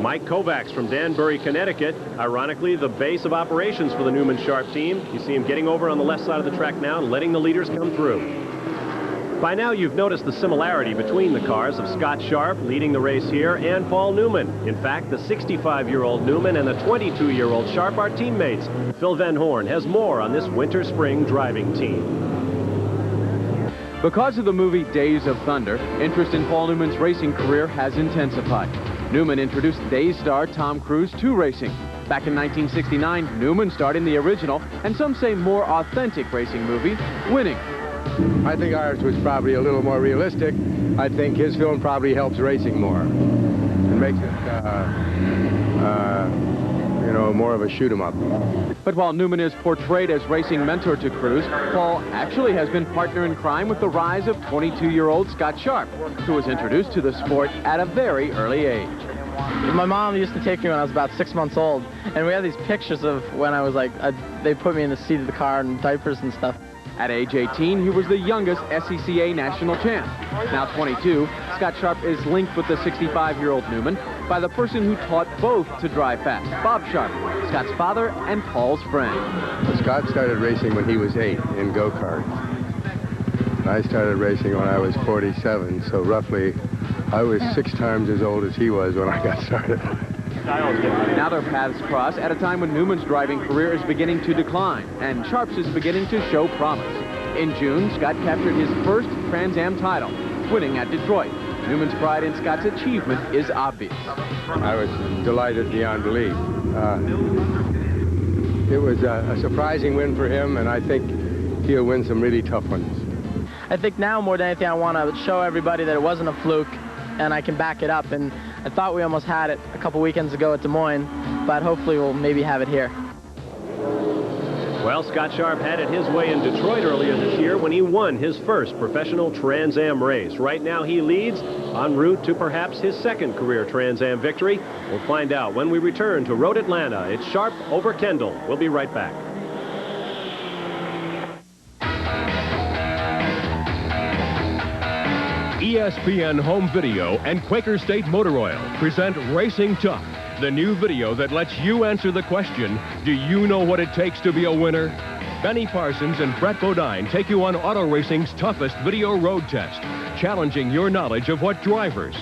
Mike Kovacs from Danbury, Connecticut, ironically the base of operations for the Newman Sharp team. You see him getting over on the left side of the track now and letting the leaders come through. By now, you've noticed the similarity between the cars of Scott Sharp leading the race here and Paul Newman. In fact, the 65-year-old Newman and the 22-year-old Sharp are teammates. Phil Van Horn has more on this winter-spring driving team. Because of the movie Days of Thunder, interest in Paul Newman's racing career has intensified. Newman introduced Days star Tom Cruise to racing. Back in 1969, Newman starred in the original, and some say more authentic racing movie, Winning. I think ours was probably a little more realistic. I think his film probably helps racing more. It makes it, you know, more of a shoot-'em-up. But while Newman is portrayed as racing mentor to Cruise, Paul actually has been partner in crime with the rise of 22-year-old Scott Sharp, who was introduced to the sport at a very early age. My mom used to take me when I was about 6 months old, and we have these pictures of when I was like, they put me in the seat of the car and diapers and stuff. At age 18, he was the youngest SCCA national champ. Now 22, Scott Sharp is linked with the 65-year-old Newman by the person who taught both to drive fast, Bob Sharp, Scott's father and Paul's friend. Scott started racing when he was 8 in go-karts. I started racing when I was 47, so roughly I was 6 times as old as he was when I got started. Now their paths cross at a time when Newman's driving career is beginning to decline, and Sharp's is beginning to show promise. In June, Scott captured his first Trans Am title, winning at Detroit. Newman's pride in Scott's achievement is obvious. I was delighted beyond belief. It was a surprising win for him, and I think he'll win some really tough ones. I think now more than anything I want to show everybody that it wasn't a fluke, and I can back it up. And I thought we almost had it a couple weekends ago at Des Moines, but hopefully we'll maybe have it here. Well, Scott Sharp had it his way in Detroit earlier this year when he won his first professional Trans Am race. Right now he leads, en route to perhaps his second career Trans Am victory. We'll find out when we return to Road Atlanta. It's Sharp over Kendall. We'll be right back. ESPN Home Video and Quaker State Motor Oil present Racing Tough, the new video that lets you answer the question, do you know what it takes to be a winner? Benny Parsons and Brett Bodine take you on auto racing's toughest video road test, challenging your knowledge of what drivers,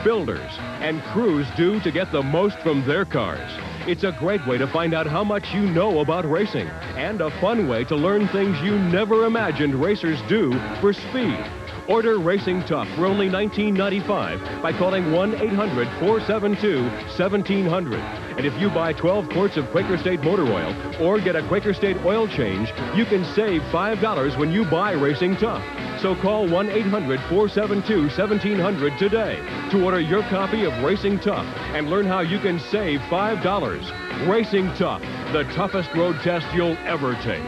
builders, and crews do to get the most from their cars. It's a great way to find out how much you know about racing, and a fun way to learn things you never imagined racers do for speed, Order Racing Tough for only $19.95 by calling 1-800-472-1700. And if you buy 12 quarts of Quaker State motor oil or get a Quaker State oil change, you can save $5 when you buy Racing Tough. So call 1-800-472-1700 today to order your copy of Racing Tough and learn how you can save $5. Racing Tough, the toughest road test you'll ever take.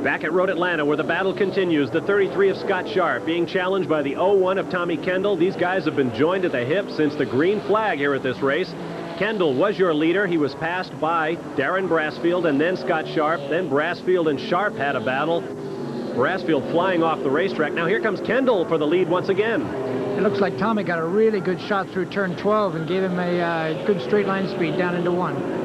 Back at Road Atlanta, where the battle continues, the 33 of Scott Sharp being challenged by the 01 of Tommy Kendall. These guys have been joined at the hip since the green flag here at this race. Kendall was your leader. He was passed by Darin Brassfield and then Scott Sharp. Then Brassfield and Sharp had a battle. Brassfield flying off the racetrack. Now here comes Kendall for the lead once again. It looks like Tommy got a really good shot through turn 12 and gave him a good straight line speed down into 1.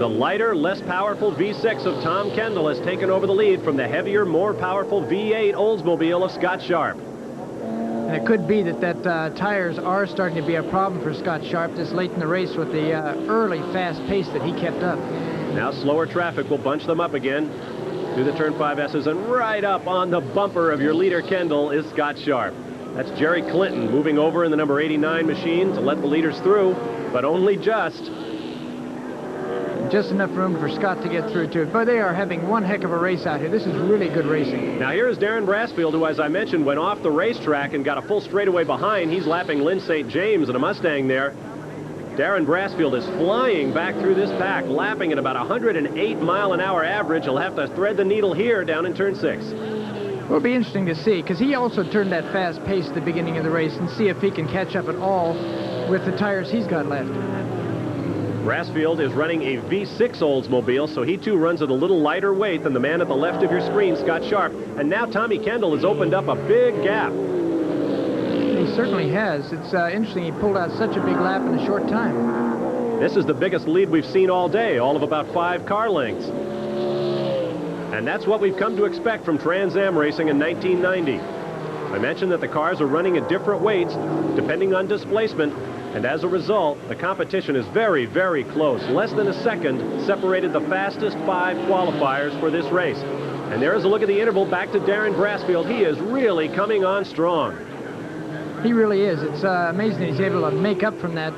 The lighter, less powerful V6 of Tom Kendall has taken over the lead from the heavier, more powerful V8 Oldsmobile of Scott Sharp. And it could be that tires are starting to be a problem for Scott Sharp this late in the race with the early fast pace that he kept up. Now slower traffic will bunch them up again through the turn 5 S's, and right up on the bumper of your leader Kendall is Scott Sharp. That's Jerry Clinton moving over in the number 89 machine to let the leaders through, but only just. Just enough room for Scott to get through to it. But they are having one heck of a race out here. This is really good racing. Now here is Darin Brassfield, who, as I mentioned, went off the racetrack and got a full straightaway behind. He's lapping Lynn St. James in a Mustang there. Darin Brassfield is flying back through this pack, lapping at about 108-mile-an-hour average. He'll have to thread the needle here down in turn 6. Well, it'll be interesting to see, because he also turned that fast pace at the beginning of the race, and see if he can catch up at all with the tires he's got left. Brassfield is running a V6 Oldsmobile, so he too runs at a little lighter weight than the man at the left of your screen, Scott Sharp. And now Tommy Kendall has opened up a big gap. He certainly has. It's interesting he pulled out such a big lap in a short time. This is the biggest lead we've seen all day, all of about 5 car lengths. And that's what we've come to expect from Trans Am racing in 1990. I mentioned that the cars are running at different weights depending on displacement. And as a result, the competition is very, very close. Less than a second separated the fastest 5 qualifiers for this race. And there is a look at the interval back to Darin Brassfield. He is really coming on strong. He really is. It's amazing that he's able to make up from that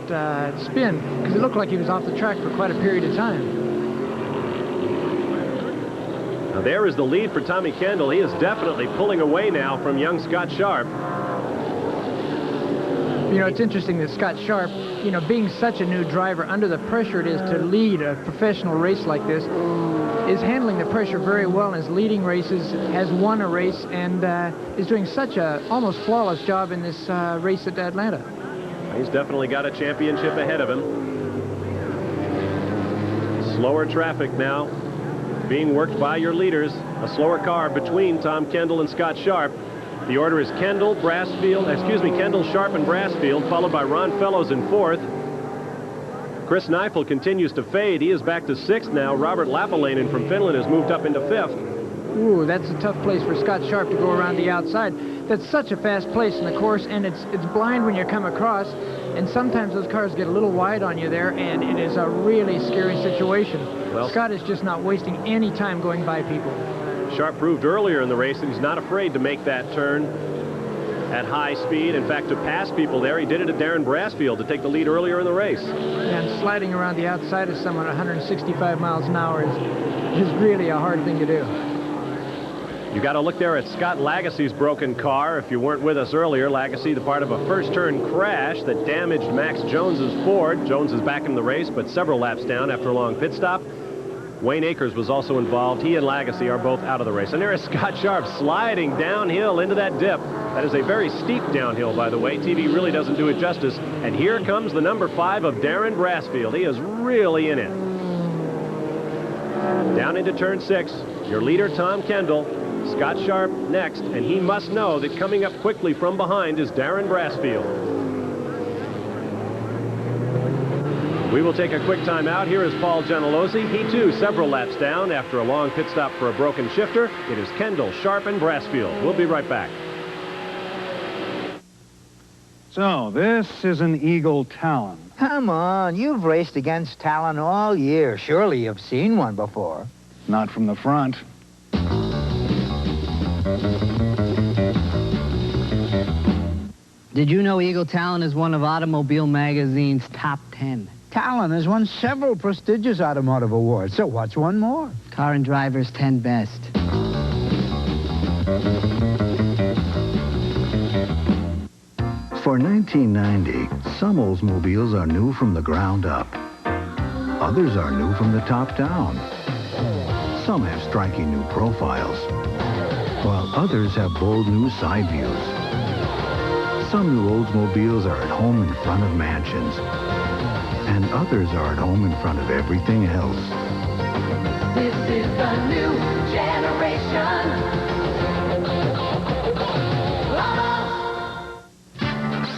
spin, because it looked like he was off the track for quite a period of time. Now there is the lead for Tommy Kendall. He is definitely pulling away now from young Scott Sharp. You know, it's interesting that Scott Sharp, you know, being such a new driver, under the pressure it is to lead a professional race like this, is handling the pressure very well, and is leading races, has won a race, and is doing such a almost flawless job in this race at Atlanta. He's definitely got a championship ahead of him. Slower traffic now being worked by your leaders. A slower car between Tom Kendall and Scott Sharp. The order is Kendall, Sharp, and Brassfield, followed by Ron Fellows in 4th. Chris Kneifel continues to fade. He is back to 6th now. Robert Lapalainen from Finland has moved up into 5th. Ooh, that's a tough place for Scott Sharp to go around the outside. That's such a fast place in the course, and it's blind when you come across, and sometimes those cars get a little wide on you there, and it is a really scary situation. Well, Scott is just not wasting any time going by people. Sharp proved earlier in the race that he's not afraid to make that turn at high speed. In fact, to pass people there, he did it at Darin Brassfield to take the lead earlier in the race. And sliding around the outside of someone at 165 miles an hour is really a hard thing to do. You got to look there at Scott Lagasse's broken car. If you weren't with us earlier, Lagasse, the part of a first turn crash that damaged Max Jones's Ford. Jones is back in the race, but several laps down after a long pit stop. Wayne Akers was also involved. He and Lagasse are both out of the race. And there is Scott Sharp sliding downhill into that dip. That is a very steep downhill, by the way. TV really doesn't do it justice. And here comes the number 5 of Darin Brassfield. He is really in it. Down into turn 6, your leader, Tom Kendall. Scott Sharp next, and he must know that coming up quickly from behind is Darin Brassfield. We will take a quick time out. Here is Paul Gentilozzi. He, too, several laps down after a long pit stop for a broken shifter. It is Kendall, Sharp, and Brassfield. We'll be right back. So, this is an Eagle Talon. Come on, you've raced against Talon all year. Surely you've seen one before. Not from the front. Did you know Eagle Talon is one of Automobile Magazine's top 10? Talon has won several prestigious automotive awards, so what's one more? Car and Driver's 10 Best. For 1990, some Oldsmobiles are new from the ground up. Others are new from the top down. Some have striking new profiles, while others have bold new side views. Some new Oldsmobiles are at home in front of mansions, and others are at home in front of everything else. This is the new generation.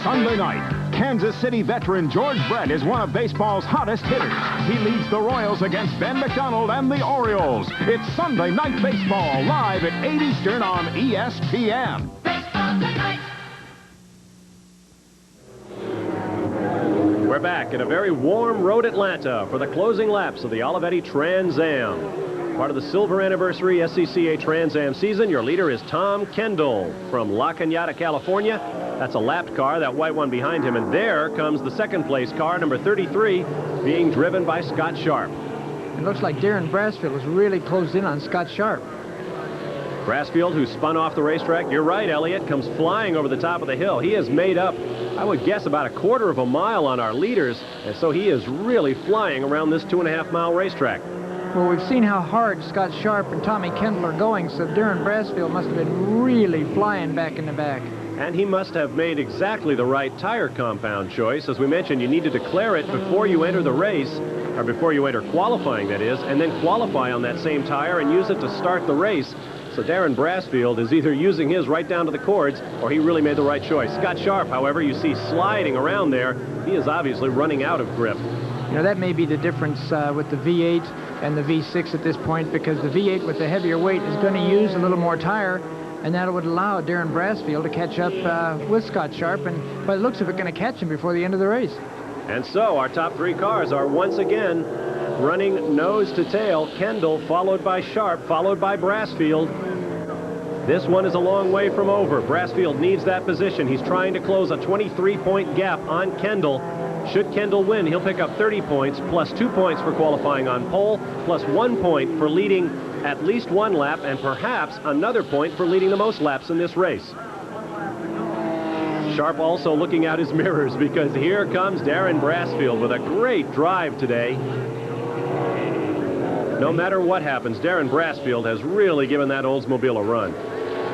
Sunday night, Kansas City veteran George Brett is one of baseball's hottest hitters. He leads the Royals against Ben McDonald and the Orioles. It's Sunday Night Baseball, live at 8 Eastern on ESPN. Baseball tonight. We're back in a very warm road Atlanta for the closing laps of the Olivetti Trans Am. Part of the silver anniversary SCCA Trans Am season, your leader is Tom Kendall from La Cañada, California. That's a lapped car, that white one behind him. And there comes the second place car, number 33, being driven by Scott Sharp. It looks like Darin Brassfield was really closed in on Scott Sharp. Brassfield, who spun off the racetrack, you're right, Elliott, comes flying over the top of the hill. He has made up, I would guess, about a quarter of a mile on our leaders, and so he is really flying around this 2.5-mile racetrack. Well, we've seen how hard Scott Sharp and Tommy Kendall are going, so Darin Brassfield must have been really flying back in the back. And he must have made exactly the right tire compound choice. As we mentioned, you need to declare it before you enter the race, or before you enter qualifying, that is, and then qualify on that same tire and use it to start the race. So Darin Brassfield is either using his right down to the cords, or he really made the right choice. Scott Sharp, however, you see sliding around there. He is obviously running out of grip. You know, that may be the difference with the V8 and the V6 at this point, because the V8 with the heavier weight is going to use a little more tire, and that would allow Darin Brassfield to catch up with Scott Sharp, and by the looks of it, going to catch him before the end of the race. And so our top three cars are once again running nose to tail. Kendall, followed by Sharp, followed by Brassfield. This one is a long way from over. Brassfield needs that position. He's trying to close a 23-point gap on Kendall. Should Kendall win, he'll pick up 30 points, plus 2 points for qualifying on pole, plus 1 point for leading at least one lap, and perhaps another point for leading the most laps in this race. Sharp also looking out his mirrors, because here comes Darin Brassfield with a great drive today. No matter what happens, Darin Brassfield has really given that Oldsmobile a run.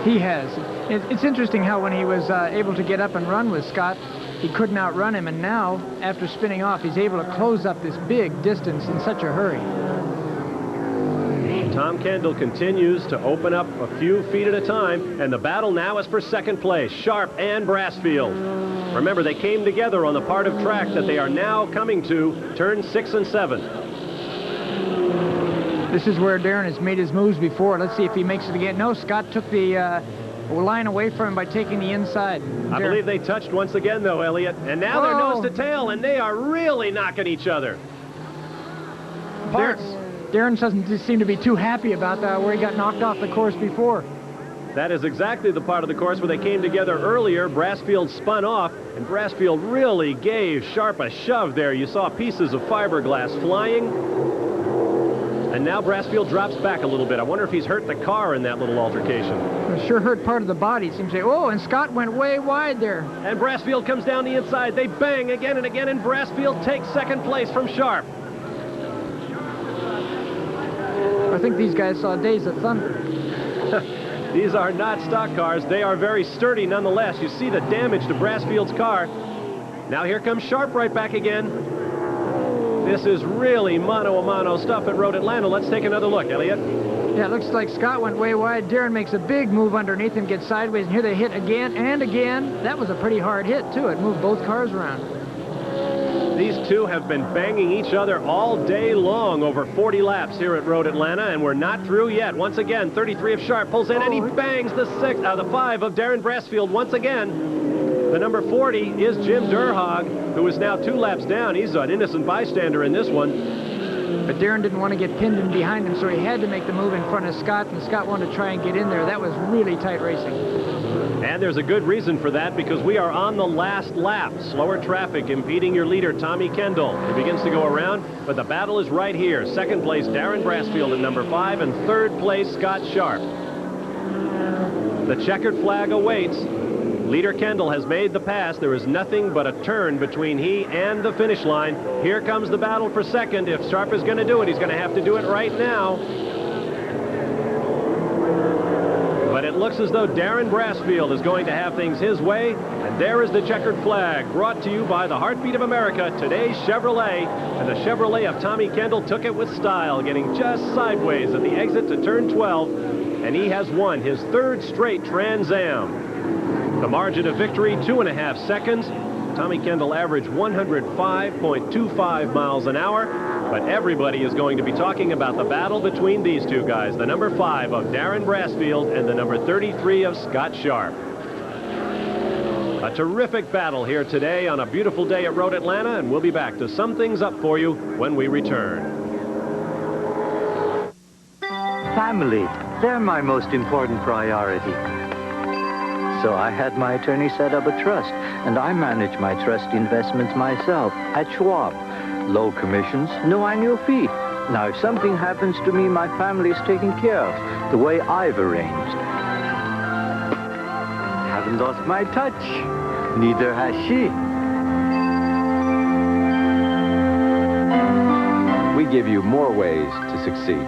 He has. It's interesting how when he was able to get up and run with Scott, he couldn't outrun him, and now, after spinning off, he's able to close up this big distance in such a hurry. Tom Kendall continues to open up a few feet at a time, and the battle now is for second place, Sharp and Brassfield. Remember, they came together on the part of track that they are now coming to, turn 6 and 7. This is where Darin has made his moves before. Let's see if he makes it again. No, Scott took the line away from him by taking the inside. I believe they touched once again, though, Elliott. And now they're nose to tail, and they are really knocking each other. Darin doesn't seem to be too happy about where he got knocked off the course before. That is exactly the part of the course where they came together earlier. Brassfield spun off, and Brassfield really gave Sharp a shove there. You saw pieces of fiberglass flying. And now Brassfield drops back a little bit. I wonder if he's hurt the car in that little altercation. It sure hurt part of the body. It seems to say, oh, and Scott went way wide there. And Brassfield comes down the inside. They bang again and again, and Brassfield takes second place from Sharp. I think these guys saw Days of Thunder. These are not stock cars. They are very sturdy nonetheless. You see the damage to Brassfield's car. Now here comes Sharp right back again. This is really mano-a-mano stuff at Road Atlanta. Let's take another look, Elliott. Yeah, it looks like Scott went way wide. Darin makes a big move underneath and gets sideways, and here they hit again and again. That was a pretty hard hit, too. It moved both cars around. These two have been banging each other all day long over 40 laps here at Road Atlanta, and we're not through yet. Once again, 33 of Sharp pulls in, and he bangs the 5 of Darin Brassfield once again. The number 40 is Jim Derhaag, who is now 2 laps down. He's an innocent bystander in this one. But Darin didn't want to get pinned in behind him, so he had to make the move in front of Scott, and Scott wanted to try and get in there. That was really tight racing. And there's a good reason for that, because we are on the last lap. Slower traffic impeding your leader, Tommy Kendall. He begins to go around, but the battle is right here. Second place, Darin Brassfield at number 5, and third place, Scott Sharp. The checkered flag awaits. Leader Kendall has made the pass. There is nothing but a turn between he and the finish line. Here comes the battle for second. If Sharp is going to do it, he's going to have to do it right now. But it looks as though Darin Brassfield is going to have things his way. And there is the checkered flag, brought to you by the Heartbeat of America, today's Chevrolet. And the Chevrolet of Tommy Kendall took it with style, getting just sideways at the exit to turn 12. And he has won his third straight Trans Am. The margin of victory, 2.5 seconds. Tommy Kendall averaged 105.25 miles an hour. But everybody is going to be talking about the battle between these two guys, the number 5 of Darin Brassfield and the number 33 of Scott Sharp. A terrific battle here today on a beautiful day at Road Atlanta, and we'll be back to sum things up for you when we return. Family, they're my most important priority. So I had my attorney set up a trust, and I manage my trust investments myself at Schwab. Low commissions, no annual fee. Now, if something happens to me, my family is taken care of, the way I've arranged. Haven't lost my touch. Neither has she. We give you more ways to succeed.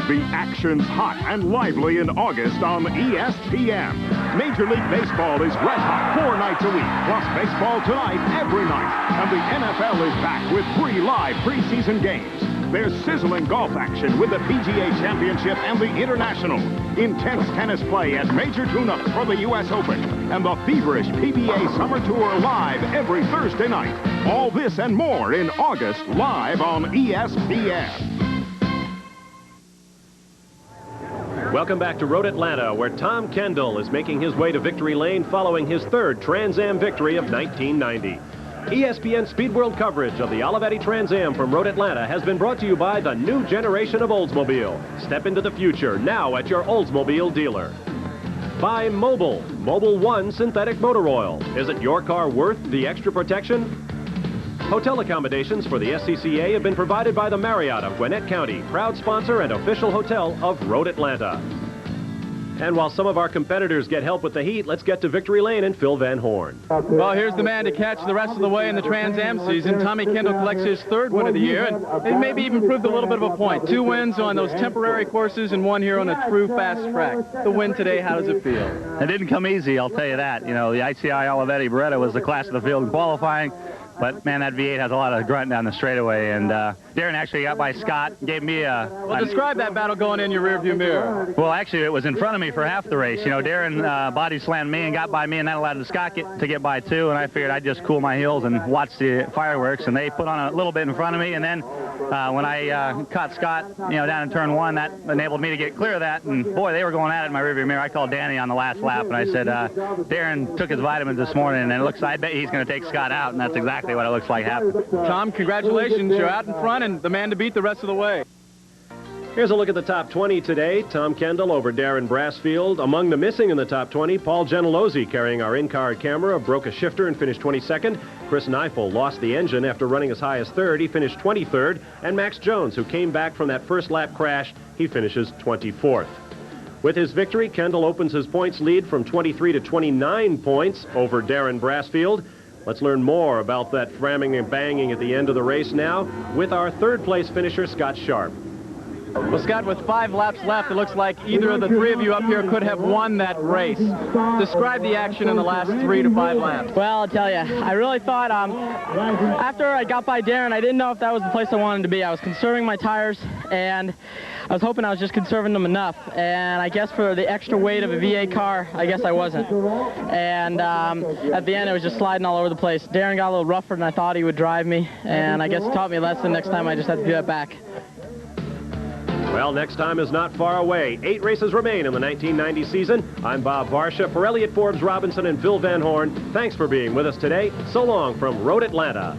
The action's hot and lively in August on ESPN. Major League Baseball is red hot 4 nights a week, plus baseball tonight every night. And the NFL is back with 3 live preseason games. There's sizzling golf action with the PGA Championship and the International. Intense tennis play at major tune-ups for the U.S. Open. And the feverish PBA Summer Tour live every Thursday night. All this and more in August, live on ESPN. Welcome back to Road Atlanta, where Tom Kendall is making his way to victory lane following his third Trans Am victory of 1990. ESPN Speed World coverage of the Olivetti Trans Am from Road Atlanta has been brought to you by the new generation of Oldsmobile. Step into the future now at your Oldsmobile dealer. By Mobil, Mobil 1 Synthetic Motor Oil. Isn't your car worth the extra protection? Hotel accommodations for the SCCA have been provided by the Marriott of Gwinnett County, proud sponsor and official hotel of Road Atlanta. And while some of our competitors get help with the heat, let's get to victory lane and Phil Van Horn. Well, here's the man to catch the rest of the way in the Trans Am season. Tommy Kendall collects his third win of the year, and maybe even proved a little bit of a point. 2 wins on those temporary courses and 1 here on a true fast track. The win today, how does it feel? It didn't come easy, I'll tell you that. You know, the ICI Olivetti Beretta was the class of the field in qualifying. But, man, that V8 has a lot of grunt down the straightaway. And Darin actually got by Scott, gave me a... Well, describe that battle going in your rearview mirror. Well, actually, it was in front of me for half the race. You know, Darin body slammed me and got by me, and that allowed Scott to get by, too. And I figured I'd just cool my heels and watch the fireworks. And they put on a little bit in front of me. And then when I caught Scott, you know, down in turn 1, that enabled me to get clear of that. And, boy, they were going at it in my rearview mirror. I called Danny on the last lap, and I said, Darin took his vitamins this morning, and it looks, I bet he's going to take Scott out. And that's exactly what it looks like happened. Tom, congratulations. You're out in front and the man to beat the rest of the way. Here's a look at the top 20 today. Tom Kendall over Darin Brassfield. Among the missing in the top 20, Paul Gentilozzi, carrying our in-car camera, broke a shifter and finished 22nd. Chris Kneifel lost the engine after running as high as 3rd. He finished 23rd. And Max Jones, who came back from that first lap crash, he finishes 24th. With his victory, Kendall opens his points lead from 23 to 29 points over Darin Brassfield. Let's learn more about that ramming and banging at the end of the race now with our third-place finisher, Scott Sharp. Well, Scott, with 5 laps left, it looks like either of the 3 of you up here could have won that race. Describe the action in the last 3 to 5 laps. Well, I'll tell you, I really thought after I got by Darin, I didn't know if that was the place I wanted to be. I was conserving my tires, and I was hoping I was just conserving them enough. And I guess for the extra weight of a V8 car, I guess I wasn't. And at the end, it was just sliding all over the place. Darin got a little rougher than I thought he would drive me, and I guess it taught me a lesson. Next time, I just have to do that back. Well, next time is not far away. 8 races remain in the 1990 season. I'm Bob Varsha for Elliott Forbes-Robinson and Phil Van Horn. Thanks for being with us today. So long from Road Atlanta.